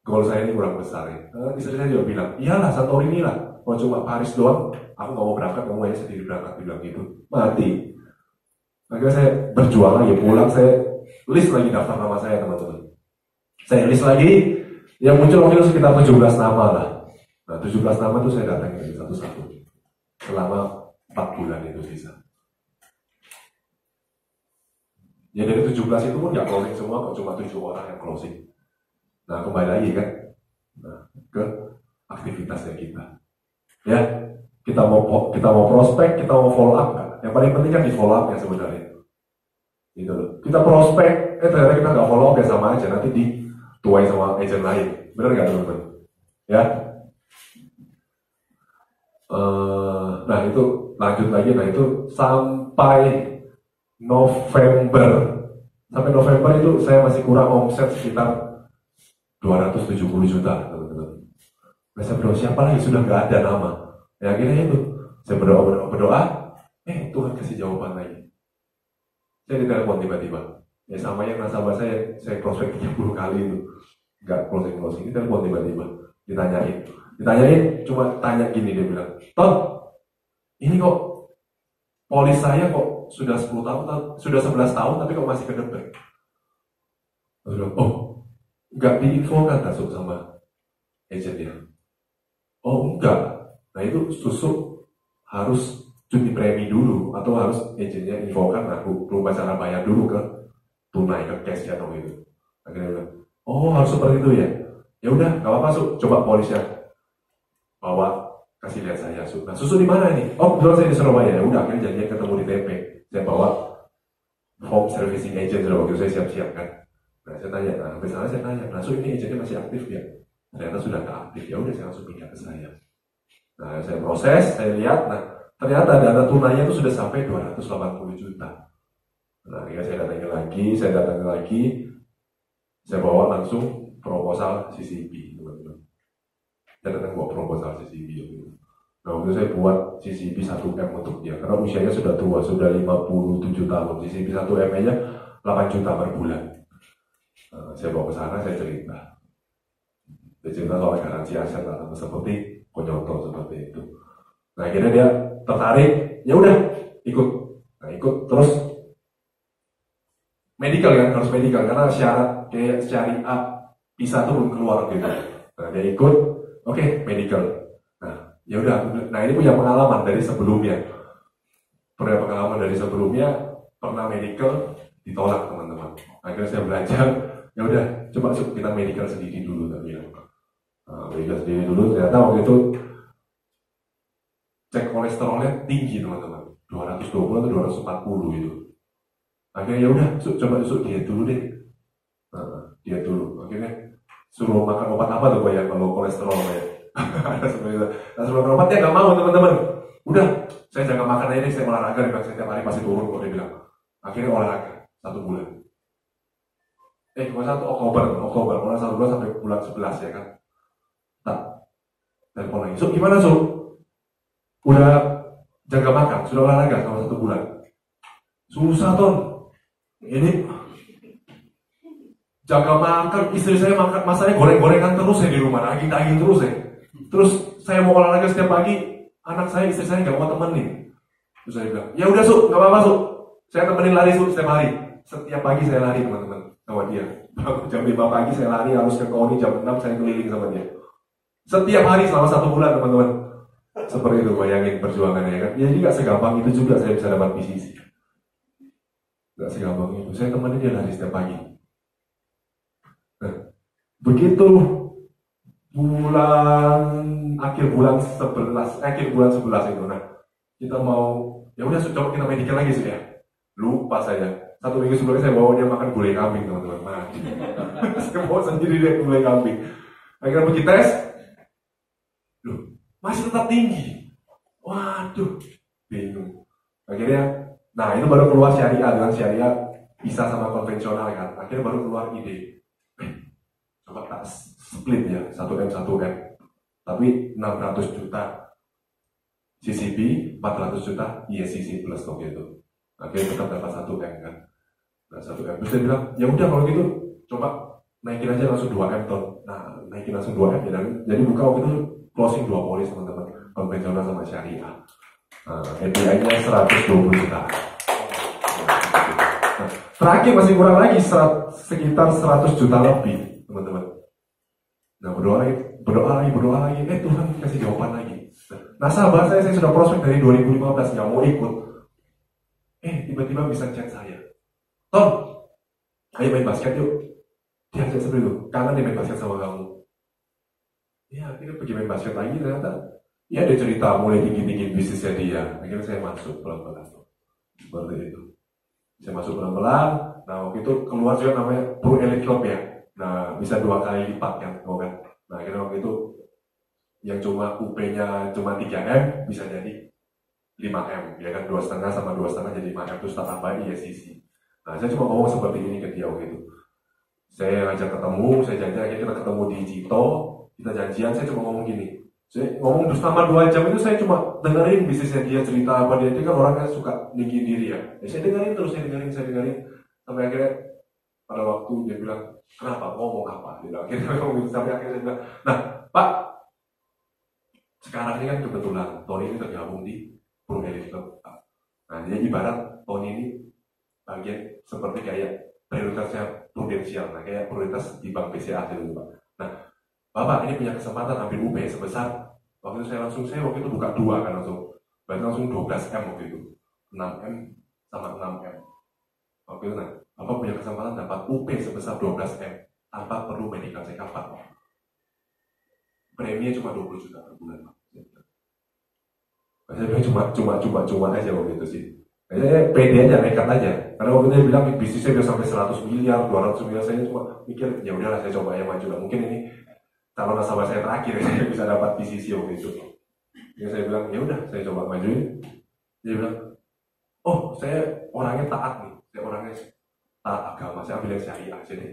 Goal saya ini kurang besar ya. Istri saya juga bilang, iyalah Santorini lah. Kalau cuma Paris doang, aku gak mau berangkat, kamu aja sendiri berangkat. Bilang gitu, mati. Akhirnya saya berjuang lagi, pulang saya list lagi daftar nama saya teman-teman. Saya list lagi, yang muncul waktu itu sekitar 17 nama lah. Nah 17 nama itu saya datangin satu-satu. Selama 4 bulan itu sisa. Ya dari 17 itu pun gak closing semua, kok cuma 7 orang yang closing. Nah kembali lagi kan, ke aktivitasnya kita. Ya, kita mau prospek, kita mau follow up kan. Yang paling penting kan di follow up ya sebenarnya. Gitu loh. Kita prospek, ternyata kita nggak follow up ya sama aja, nanti dituai sama agent lain. Benar nggak teman-teman? Ya. Nah itu lanjut lagi, nah itu sampai November itu saya masih kurang omset sekitar 270 juta teman-teman. Nah, saya berdoa siapa lagi, sudah nggak ada nama. Ya akhirnya itu saya berdoa, Tuhan kasih jawaban lagi. Saya ditelepon tiba-tiba. Ya sama yang nasabah saya prospek 30 kali itu nggak closing. Ini telepon tiba-tiba, ditanyain, cuma tanya gini, dia bilang, Ton, ini kok polis saya kok sudah 10 tahun, sudah 11 tahun, tapi kok masih kedebek. Saya bilang, nggak diinfokan masuk sama agentnya. Enggak. Nah itu susuk harus cuti premi dulu, atau harus agentnya infokan, aku lupa cara bayar dulu ke tunai, ke cash atau gitu. Akhirnya bilang, harus seperti itu ya. Ya udah, nggak apa-apa, coba polisnya bawa, kasih lihat saya. Nah, susu di mana nih? Kebetulan saya di Surabaya. Ya udah, akhirnya janjian ketemu di TP. Saya bawa home servicing agent sudah waktu saya siap-siap kan. Nah, saya tanya, sampai sana saya tanya, ini agentnya masih aktif ya? Ternyata sudah nggak aktif. Ya udah, saya langsung pindah ke saya. Nah, saya proses, saya lihat, ternyata dana tunainya itu sudah sampai 280 juta. Nah, ya saya datang lagi, saya bawa langsung proposal CCP, teman-teman. Saya datang bawa proposal CCP. Nah, waktu saya buat CCP 1M untuk dia, karena usianya sudah tua, sudah 57 tahun. CCP 1M nya 8 juta per bulan. Nah, saya bawa ke sana, saya cerita soal garansi aset atau seperti konyoto seperti itu. Nah, akhirnya dia tertarik, ya udah ikut. Nah, ikut terus medical kan, harus medical karena syarat kayak syariah bisa tuh belum keluar gitu. Nah, dia ikut, oke, medical. Nah, ya udah, ini punya pengalaman dari sebelumnya. Pernah medical ditolak teman-teman. Akhirnya saya belajar, ya udah, coba kita medical sendiri dulu tadi ya. Medical sendiri dulu, ternyata waktu itu cek kolesterolnya tinggi teman-teman, 220 atau 240 itu. Akhirnya ya udah, coba diet dulu deh. Diet dulu. Akhirnya suruh makan obat apa tuh ya kalau kolesterol ya. Ada seperti itu. Nah, suruh makan obatnya nggak mau teman-teman. Udah, saya jaga makan aja nih, saya olahraga nih, saya tiap hari pasti turun kok dia bilang. Akhirnya olahraga 1 bulan. Oktober, mulai 1 bulan sampai bulan 11 ya kan. Telepon lagi. Gimana udah jaga makan, sudah olahraga selama 1 bulan. Susah Ton. Ini jaga makan, istri saya makan, masanya goreng-gorengan terus ya di rumah, daging terus ya. Terus saya mau olahraga setiap pagi, anak saya, istri saya nggak mau temenin. Terus saya bilang, ya udah nggak apa-apa saya temenin lari setiap hari. Setiap pagi saya lari teman-teman sama dia. Jam 5 pagi saya lari, harus ke Koni, jam 6 saya keliling sama dia. Setiap hari selama 1 bulan teman-teman. Seperti itu, bayangin perjuangannya kan. Jadi nggak segampang itu juga saya bisa dapat PCC. Nggak segampang itu. Saya temenin dia lari setiap pagi. Nah, begitu akhir bulan 11 itu, nah kita mau, ya udah coba kita medical lagi sih ya. Lupa saya. 1 minggu sebelumnya saya bawa dia makan gulai kambing teman-teman. Mati. Saya bawa sendiri dia gulai kambing. Akhirnya pergi tes, masih tetap tinggi. Waduh, bingung. Akhirnya, nah itu baru keluar syariah dengan syariah pisah sama konvensional kan, akhirnya baru keluar ide, coba tak split ya, 1M 1M, tapi 600 juta CCP, 400 juta ISCC plus waktu itu. Akhirnya tetap dapat 1M kan. Nah 1M, terus dia bilang, ya udah kalau gitu coba naikin aja langsung 2M ton. Nah naikin langsung 2M ya, jadi buka waktu itu closing 2 polis teman-teman, konvensional sama syariah. API-nya 120 juta. Nah, terakhir masih kurang lagi sekitar 100 juta lebih teman-teman. Nah berdoa lagi, Tuhan kasih jawaban lagi. Nah sahabat saya sudah prospek dari 2015 nggak mau ikut. Tiba-tiba bisa chat saya, Tom, ayo main basket yuk. Dia chat seperti itu, kangen nih main basket sama kamu. Ya akhirnya pergi main basket lagi ternyata. Ya dia cerita mulai tinggi-tinggi bisnisnya dia. Akhirnya saya masuk pelan-pelan. Seperti itu. Saya masuk pelan-pelan. Nah waktu itu keluar juga namanya Pro Elite Club ya. Nah bisa 2 kali lipat kan, kan. Nah akhirnya waktu itu yang cuma UP-nya cuma 3M bisa jadi 5M, ya kan 2,5 sama 2,5 jadi 5M, terus tambah ISCC. Nah saya cuma ngomong seperti ini ke dia waktu itu. Saya ngajak ketemu, saya janji akhirnya kita ketemu di Cito, kita janjian, saya cuma ngomong gini. Saya ngomong selama 2 jam itu saya cuma dengerin bisnisnya dia, cerita apa dia kan orangnya suka tinggi diri ya. Saya dengerin terus, saya dengerin sampai akhirnya pada waktu dia bilang, kenapa ngomong apa? Dia bilang, akhirnya ngomong gitu, sampai akhirnya saya bilang, nah Pak, sekarang ini kan kebetulan Tony ini tergabung di Pro Elite Club. Nah jadi ibarat Tony ini bagian seperti kayak prioritasnya prudensial, nah kayak prioritas di Bank BCA gitu Pak. Nah Bapak ini punya kesempatan ambil UP sebesar, waktu itu saya waktu itu buka 2 kan berarti langsung 12M waktu itu, 6M sama 6M. Waktu itu nah, Bapak punya kesempatan dapat UP sebesar 12M tanpa perlu medical check up Pak. Preminya cuma 20 juta per bulan Pak. Saya bilang cuma aja waktu itu sih. Saya pede aja, nekat aja. Karena waktu itu dia bilang bisnisnya bisa sampai 100 miliar, 200 miliar, saya cuma mikir ya udahlah saya coba yang maju lah. Mungkin ini calon nasabah saya terakhir saya bisa dapat PCC waktu itu. Jadi saya bilang ya udah saya coba majuin. Dia bilang, oh saya orangnya taat nih, saya orangnya taat agama, saya ambil yang syariah aja deh.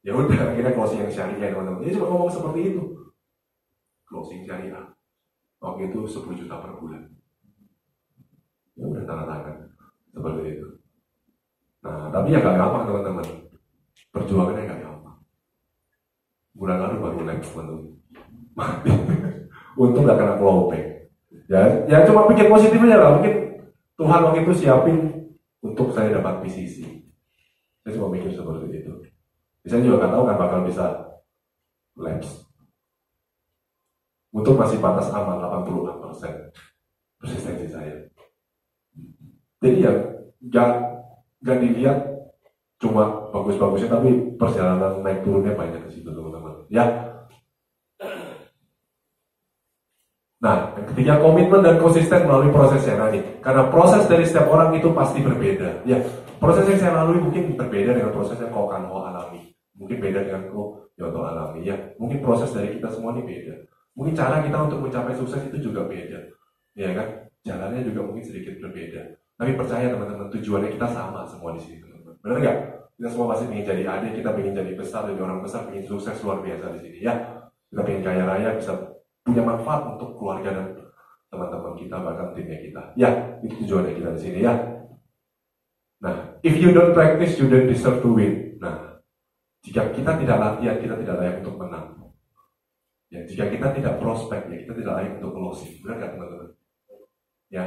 Ya udah akhirnya closing yang syariah teman-teman. Dia cuma ngomong seperti itu, closing syariah. Waktu itu 10 juta per bulan. Ya udah tanda tangan seperti itu. Nah tapi ya gak gampang teman-teman, perjuangannya gak gampang. Bulan lalu baru naik teman-teman. Untung gak kena clawback. Ya cuma pikir positifnya lah. Mungkin Tuhan waktu itu siapin untuk saya dapat PCC. Saya cuma mikir seperti itu. Saya juga gak tahu kan bakal bisa lapse. Untuk masih batas aman 86% persistensi saya. Jadi ya gak dilihat cuma bagus-bagusnya, tapi perjalanan naik turunnya banyak di situ teman-teman. Ya. Nah, yang ketiga komitmen dan konsisten melalui prosesnya. Nah, ini karena proses dari setiap orang itu pasti berbeda. Ya, proses yang saya lalui mungkin berbeda dengan proses yang kau kan alami. Mungkin beda dengan kau Yoto alami. Ya, mungkin proses dari kita semua ini beda. Mungkin cara kita untuk mencapai sukses itu juga beda. Ya kan? Jalannya juga mungkin sedikit berbeda. Tapi percaya teman-teman, tujuannya kita sama semua di sini teman-teman. Benar nggak? Kita semua pasti ingin jadi adik, kita ingin jadi besar, jadi orang besar, ingin sukses luar biasa di sini ya. Kita ingin kaya raya, bisa punya manfaat untuk keluarga dan teman-teman kita, bahkan timnya kita. Ya, itu tujuannya kita di sini ya. Nah, if you don't practice, you don't deserve to win. Nah, jika kita tidak latihan, kita tidak layak untuk menang. Ya, jika kita tidak prospek, ya kita tidak layak untuk closing. Benar nggak teman-teman? Ya.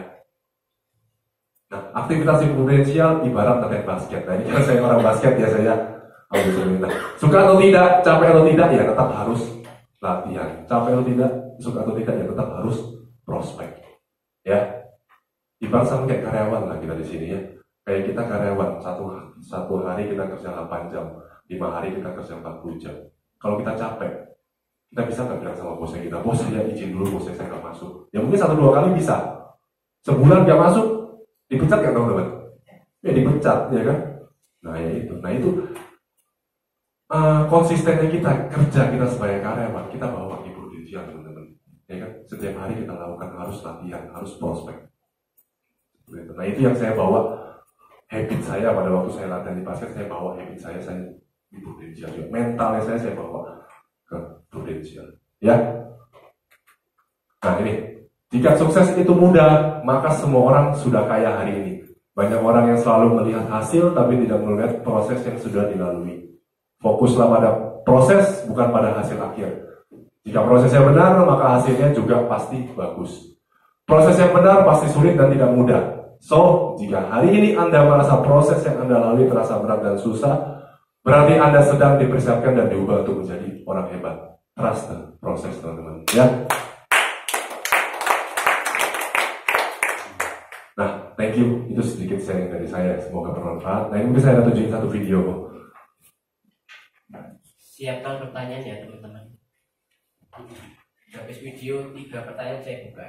Nah, aktivitas prudensial ibarat ngetek basket. Nah, ini kan saya orang basket ya, saya harus minta. Suka atau tidak, capek atau tidak, ya tetap harus latihan. Capek atau tidak, suka atau tidak, ya tetap harus prospek. Ya, ibarat sama kayak karyawan lah kita di sini ya. Kayak kita karyawan, satu hari kita kerja 8 jam, 5 hari kita kerja 40 jam. Kalau kita capek, kita bisa nggak bilang sama bosnya kita, bos saya izin dulu, bosnya saya nggak masuk. Ya mungkin 1-2 kali bisa. Sebulan nggak masuk, dipecat nggak teman-teman? Ya dipecat, ya kan? Nah itu konsistennya kita, kerja kita sebagai karyawan, kita bawa di prudensial teman-teman. Ya kan? Setiap hari kita lakukan harus latihan, harus prospek. Nah itu yang saya bawa habit saya pada waktu saya latihan di basket, saya bawa habit saya di prudensial juga. Mentalnya saya bawa ke prudensial. Ya. Nah ini, jika sukses itu mudah, maka semua orang sudah kaya hari ini. Banyak orang yang selalu melihat hasil, tapi tidak melihat proses yang sudah dilalui. Fokuslah pada proses, bukan pada hasil akhir. Jika prosesnya benar, maka hasilnya juga pasti bagus. Proses yang benar pasti sulit dan tidak mudah. So, jika hari ini Anda merasa proses yang Anda lalui terasa berat dan susah, berarti Anda sedang dipersiapkan dan diubah untuk menjadi orang hebat. Trust the proses, teman-teman. Ya. Nah, thank you. Itu sedikit sharing dari saya. Semoga bermanfaat. Nah, ini mungkin saya ada tunjukin satu video. Siapkan pertanyaan ya, teman-teman. Habis video 3 pertanyaan saya buka.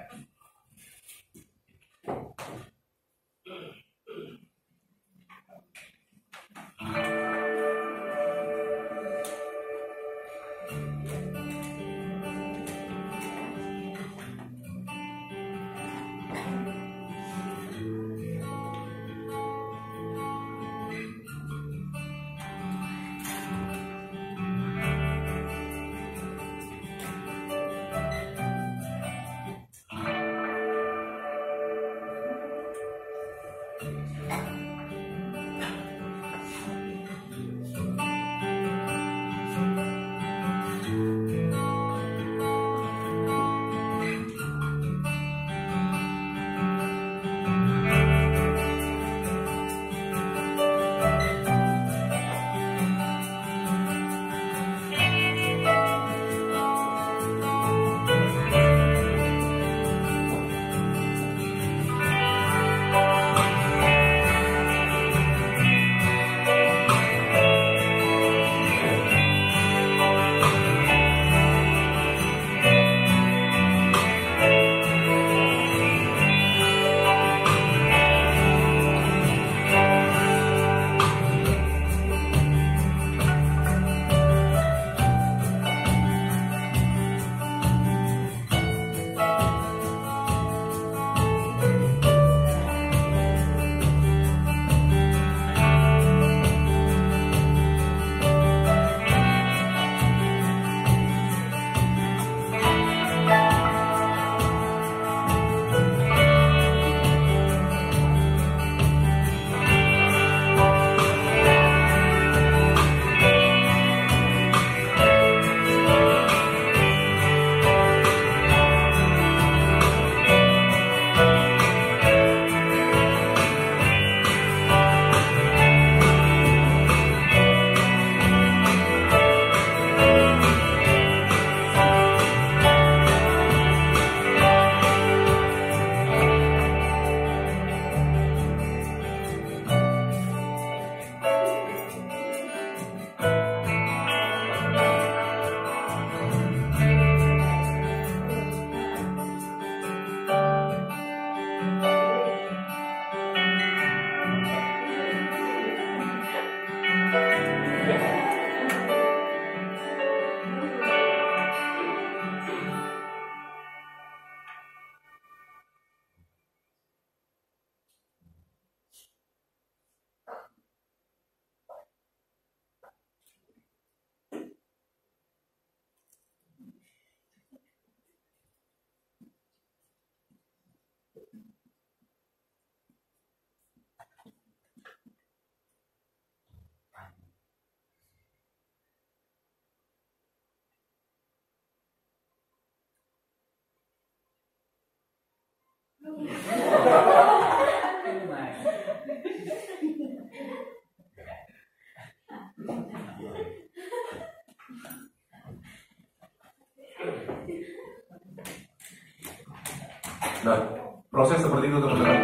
Nah, proses seperti itu teman-teman.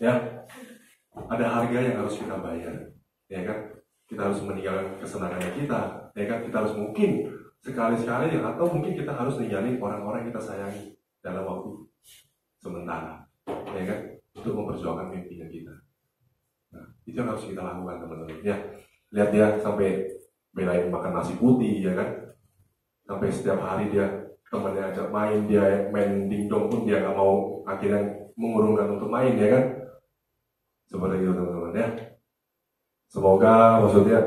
Ya, ada harga yang harus kita bayar, ya kan? Kita harus meninggalkan kesenangannya kita, ya kan? Kita harus mungkin sekali-sekali, atau mungkin kita harus ninggalin orang-orang yang kita sayangi dalam waktu sementara, ya kan? Untuk memperjuangkan mimpinya kita. Nah, itu yang harus kita lakukan teman-teman. Ya, lihat dia sampai belain makan nasi putih, ya kan? Sampai setiap hari dia temannya ajak main, dia main dingdong pun dia nggak mau, akhirnya mengurungkan untuk main, ya kan? Seperti itu teman-teman ya. Semoga maksudnya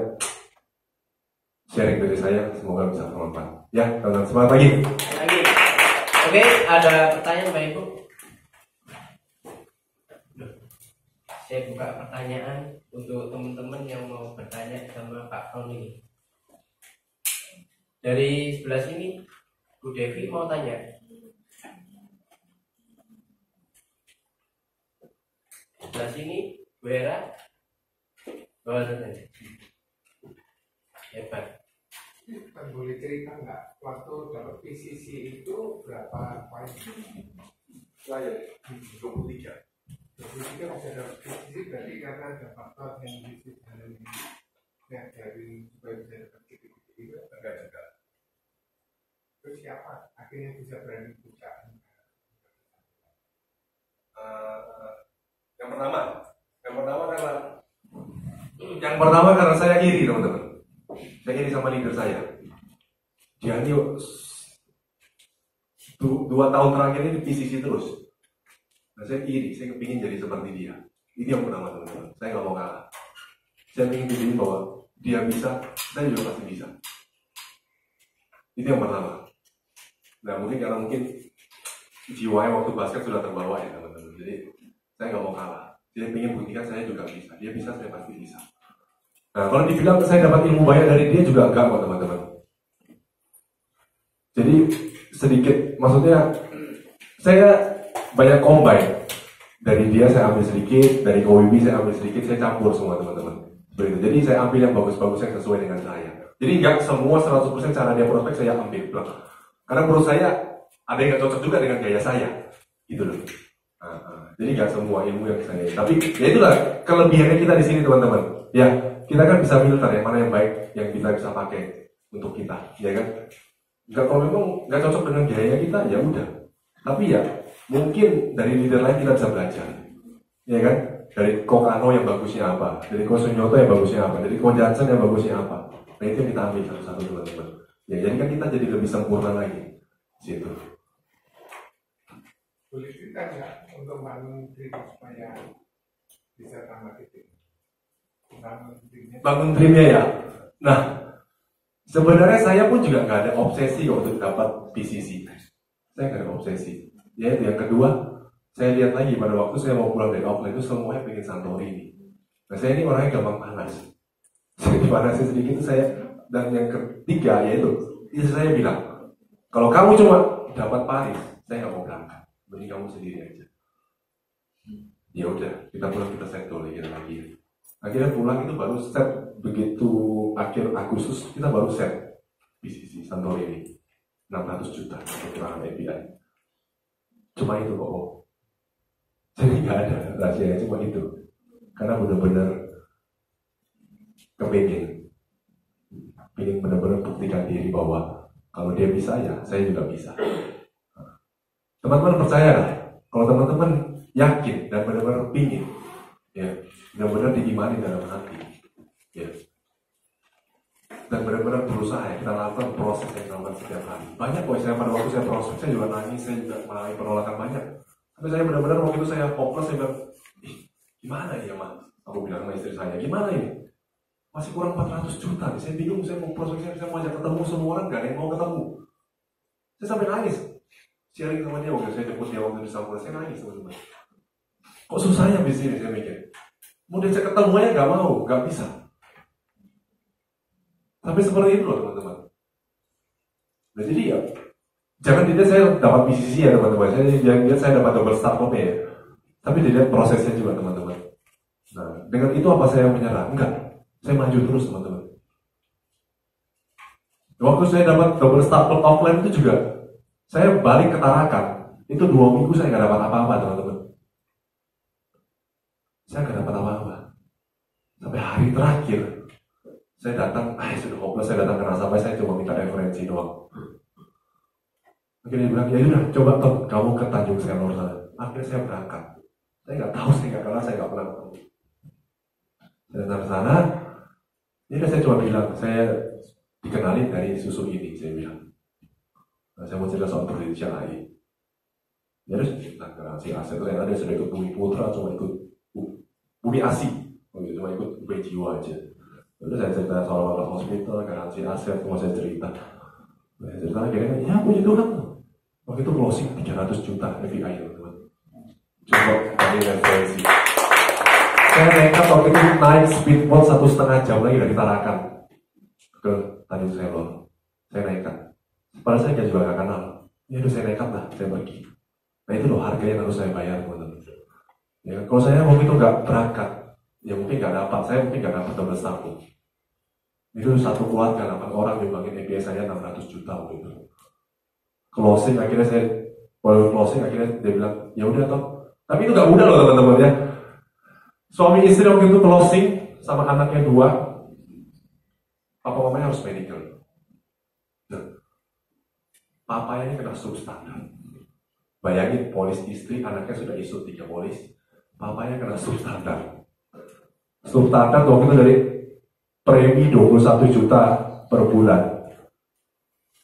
sharing dari saya semoga bisa bermanfaat. Ya, teman-teman semangat lagi. Oke, ada pertanyaan Mbak Ibu? Saya buka pertanyaan untuk teman-teman yang mau bertanya sama Pak Roni. Dari sebelah sini, Bu Devi mau tanya. Sebelah sini, Bu Hera. Bawa tanya. Hebat. Boleh cerita nggak waktu dapat PCC itu berapa poin? Saya 23. Jadi kan bisa dapat PCC berarti karena ada faktor yang bisa dari supaya bisa dapat PCC itu enggak. Terus siapa akhirnya bisa berani buka? Yang pertama karena saya iri teman-teman. Saya iri sama leader saya. Dia ini 2 tahun terakhir ini di PCC terus. Nah, saya iri, saya kepingin jadi seperti dia. Ini yang pertama teman-teman. Saya nggak mau kalah. Saya ingin tunjukin bahwa dia bisa, saya juga pasti bisa. Itu yang pertama. Nah mungkin karena jiwanya waktu basket sudah terbawa ya teman-teman. Jadi saya nggak mau kalah. Dia ingin buktikan saya juga bisa. Dia bisa, saya pasti bisa. Nah kalau dibilang saya dapat ilmu banyak dari dia juga enggak kok teman-teman. Jadi sedikit, maksudnya saya banyak combine. Dari dia saya ambil sedikit, dari KWB saya ambil sedikit, saya campur semua teman-teman. Begitu. Jadi saya ambil yang bagus-bagus yang sesuai dengan saya. Jadi enggak semua 100% cara dia prospek saya ambil. Karena menurut saya ada yang nggak cocok juga dengan gaya saya, gitu loh. Jadi nggak semua ilmu yang saya. Tapi ya itulah kelebihannya kita di sini teman-teman. Ya kita kan bisa filter yang mana yang baik yang kita bisa pakai untuk kita, ya kan? Nggak, kalau memang nggak cocok dengan gaya kita ya udah. Tapi ya mungkin dari leader lain kita bisa belajar, ya kan? Dari Kokano yang bagusnya apa, dari Ko Sunyoto yang bagusnya apa, dari Ko Jansen yang bagusnya apa. Nah itu yang kita ambil satu-satu teman-teman. Ya jadi kan kita jadi lebih sempurna lagi situ. Boleh cerita nggak untuk bangun tim supaya bisa tambah titik? Bangun timnya ya. Nah sebenarnya saya pun juga nggak ada obsesi untuk dapat PCC. Saya nggak ada obsesi. Ya itu yang kedua, saya lihat lagi pada waktu saya mau pulang dari Auckland itu semuanya pengen Santorini. Nah saya ini orangnya gampang panas. Jadi panasnya sedikit itu saya. Dan yang ketiga yaitu istri saya bilang, kalau kamu cuma dapat Paris, saya nggak mau berangkat. Mending kamu sendiri aja. Ya udah, kita pulang kita set dulu lagi. Akhirnya pulang itu baru set begitu akhir Agustus kita baru set PCC Santorini 600 juta kekurangan API. Cuma itu kok. Jadi nggak ada rahasianya cuma itu. Karena benar-benar kepingin benar-benar buktikan diri bahwa kalau dia bisa ya saya juga bisa. Teman-teman percaya lah, kalau teman-teman yakin dan benar-benar pingin, ya benar-benar diimani dalam hati, ya dan benar-benar berusaha ya, kita lakukan proses yang dilakukan setiap hari. Banyak kok saya pada waktu saya proses saya juga nangis, saya juga mengalami penolakan banyak. Tapi saya benar-benar waktu itu saya fokus, saya bilang, gimana ya mas? Aku bilang sama istri saya, gimana ini? Masih kurang 400 juta, saya bingung, saya mau proses, saya mau ajak ketemu semua orang, gak ada yang mau ketemu. Saya sampai nangis, sharing sama dia waktu saya jemput dia waktu di Sampurna, saya nangis teman-teman. Kok susahnya bisnis ini, saya mikir. Mau diajak ketemu aja gak mau, gak bisa. Tapi seperti itu loh teman-teman. Nah jadi ya, jangan dilihat saya dapat PCC ya teman-teman, jangan dilihat saya dapat double startupnya ya. Tapi dilihat prosesnya juga teman-teman. Nah dengan itu apa saya menyerah? Enggak. Saya maju terus teman-teman. Waktu saya dapat double startup offline itu juga, saya balik ke Tarakan. Itu 2 minggu saya nggak dapat apa-apa teman-teman. Saya nggak dapat apa-apa. Sampai hari terakhir, saya datang, sudah hopeless, saya datang ke Nasabah, saya cuma minta referensi doang. Akhirnya dia bilang, ya udah, coba Tom, kamu ke Tanjung Selor sana. Akhirnya saya berangkat. Saya nggak tahu, karena saya nggak pernah ketemu. Saya datang ke sana. Ini saya cuma bilang, saya dikenalin dari susu ini, saya bilang. Nah, saya mau cerita soal penelitian lagi. Ya terus kita ke si Aset, ternyata dia sudah ikut Bumi Putra, cuma ikut Bumi ASI, cuma ikut UP Jiwa aja. Terus saya cerita soal Water Hospital, garansi aset, semua saya cerita. Saya cerita akhirnya, ya puji Tuhan. Waktu itu closing 300 juta FPI teman-teman. Coba kami referensi. Saya nekat waktu itu naik speedboat 1,5 jam lagi dari Tarakan ke Tanjung Selor. Saya nekat. Padahal saya juga gak kenal. Ya udah saya nekat lah, saya pergi. Nah itu loh harga yang harus saya bayar teman-teman. Ya, kalau saya waktu itu nggak berangkat, ya mungkin nggak dapat. Saya mungkin nggak dapat double staffing. Itu satu keluarga 8 orang nyumbangin EPS saya 600 juta waktu itu. Closing akhirnya saya baru closing akhirnya dia bilang ya udah toh. Tapi itu nggak mudah loh teman-teman ya. Suami istri waktu itu closing sama anaknya 2. Papa mamanya harus medical. Nah, papanya ini kena substandar. Bayangin polis istri, anaknya sudah isu 3 polis. Papanya kena substandar. Substandar waktu itu dari premi 21 juta per bulan.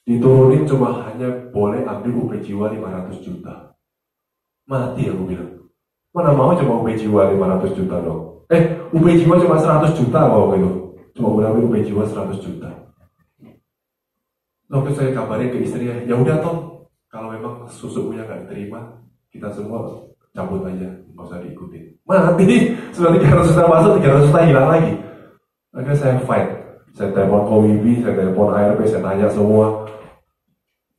Diturunin cuma hanya boleh ambil UP Jiwa 500 juta. Mati aku bilang. Mana mau cuma UP Jiwa 500 juta dong. UP Jiwa cuma 100 juta waktu itu. Cuma boleh ambil UP Jiwa 100 juta. Waktu saya kabarin ke istrinya, ya udah toh, kalau memang susunya nggak diterima, kita semua cabut aja, nggak usah diikutin. Mati, sudah 300 juta masuk, 300 juta hilang lagi. Akhirnya saya fight, saya telepon OWB, saya telepon ARP, saya tanya semua,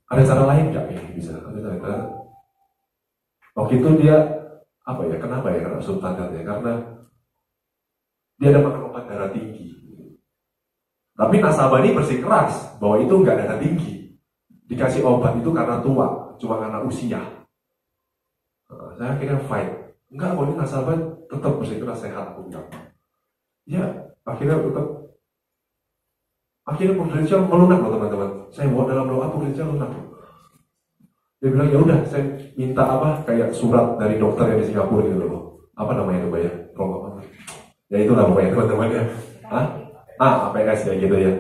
ada cara lain nggak ini bisa? Ada. Waktu itu dia kenapa ya kena substandarnya? Karena dia ada makan obat darah tinggi. Tapi nasabah ini bersikeras bahwa itu nggak darah tinggi. Dikasih obat itu karena tua, cuma karena usia. Saya akhirnya fight. Enggak, ini nasabah tetap bersikeras sehat. Aku bilang. Ya, akhirnya Prudential melunak loh teman-teman. Saya bawa dalam doa Prudential lunak. Dia bilang ya udah, saya minta kayak surat dari dokter yang di Singapura gitu loh. Apa namanya itu ya? Ya itulah pokoknya teman-teman ya. APS ya gitu ya.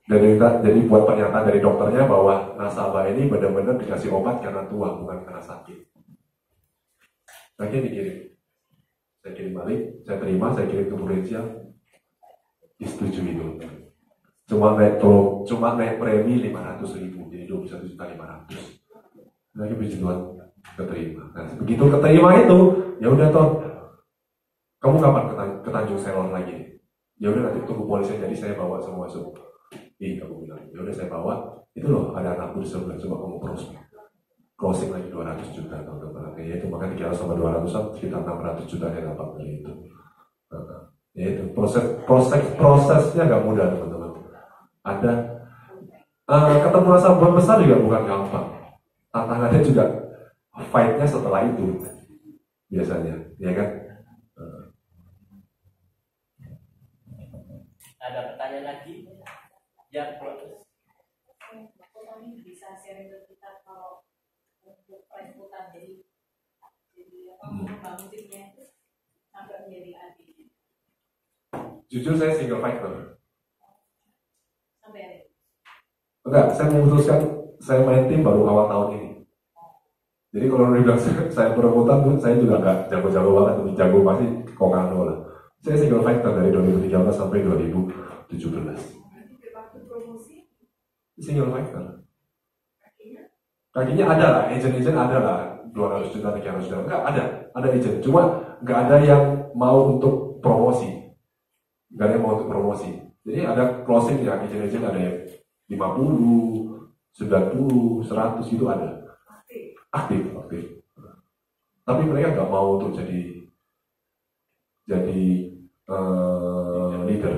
Jadi buat pernyataan dari dokternya bahwa nasabah ini benar-benar dikasih obat karena tua, bukan karena sakit. Akhirnya dikirim. Saya kirim balik, saya terima, saya kirim ke Prudential. Disetujui itu. Cuma naik premi 500.000, jadi 21.500.000. Lagi puji Tuhan keterima. Nah, begitu keterima itu, ya udah toh. Kamu kapan ke Tanjung Selor lagi? Ya udah nanti tunggu polisi, jadi saya bawa semua masuk. Kamu bilang, ya udah saya bawa. Itu loh ada anakku di sebelah, coba kamu closing lagi 200 juta teman-teman. Ya itu makanya 300 sama 200 sekitar 600 juta saya dapat dari itu. Ya itu prosesnya nggak mudah teman-teman. Ada ketemu nasabah besar juga bukan gampang. Tantangannya juga fight-nya setelah itu biasanya, ya kan? Ada pertanyaan lagi? Ya, Kami bisa sharing ke kita kalau untuk perekrutan jadi membangun timnya itu sampai menjadi adik. Jujur saya single factor. Sampai hari. Enggak, saya memutuskan saya main tim baru awal tahun ini. Jadi kalau dibilang saya perebutan pun saya juga nggak jago-jago banget, tapi jago pasti Kokano lah. Saya single factor dari 2013 sampai 2017. Single factor. Kakinya ada lah, agent ada lah, 200 juta, 300 juta. Enggak, ada agent. Cuma nggak ada yang mau untuk promosi. Nggak ada yang mau untuk promosi. Jadi ada closing ya, agent ada yang 50, 90, 100 itu ada. Aktif. Tapi mereka nggak mau untuk jadi leader.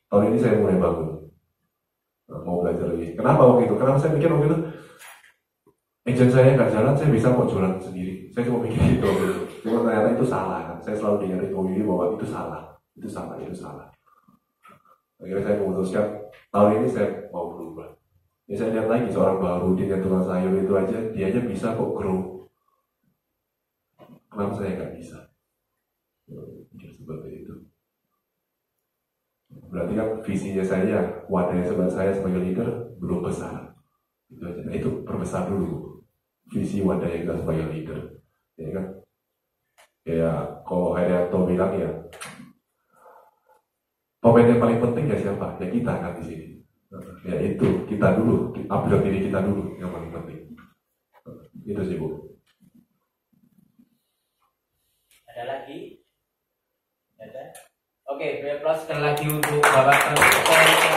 Tahun ini saya mulai bangun, mau belajar lagi. Kenapa waktu itu? Karena saya mikir waktu itu agent saya nggak jalan, saya bisa kok jualan sendiri. Saya cuma mikir itu. Cuma ternyata itu salah kan. Saya selalu dengerin Owi bahwa itu salah. Akhirnya saya memutuskan tahun ini saya mau berubah. Ya saya lihat lagi seorang Baharudin yang tukang sayur itu aja, dia aja bisa kok grow. Kenapa saya nggak bisa? Mikir seperti itu. Berarti kan visinya saya, wadahnya saya sebagai leader belum besar. Itu aja. Itu perbesar dulu visi wadah kita sebagai leader, ya kan? Ya, kalau Herianto bilang ya, pemain yang paling penting ya siapa? Ya kita kan di sini. Ya itu, kita dulu, upgrade diri kita dulu yang paling penting. Itu sih Bu. Ada lagi? Ada? Oke, B+ sekali lagi untuk Bapak Menteri.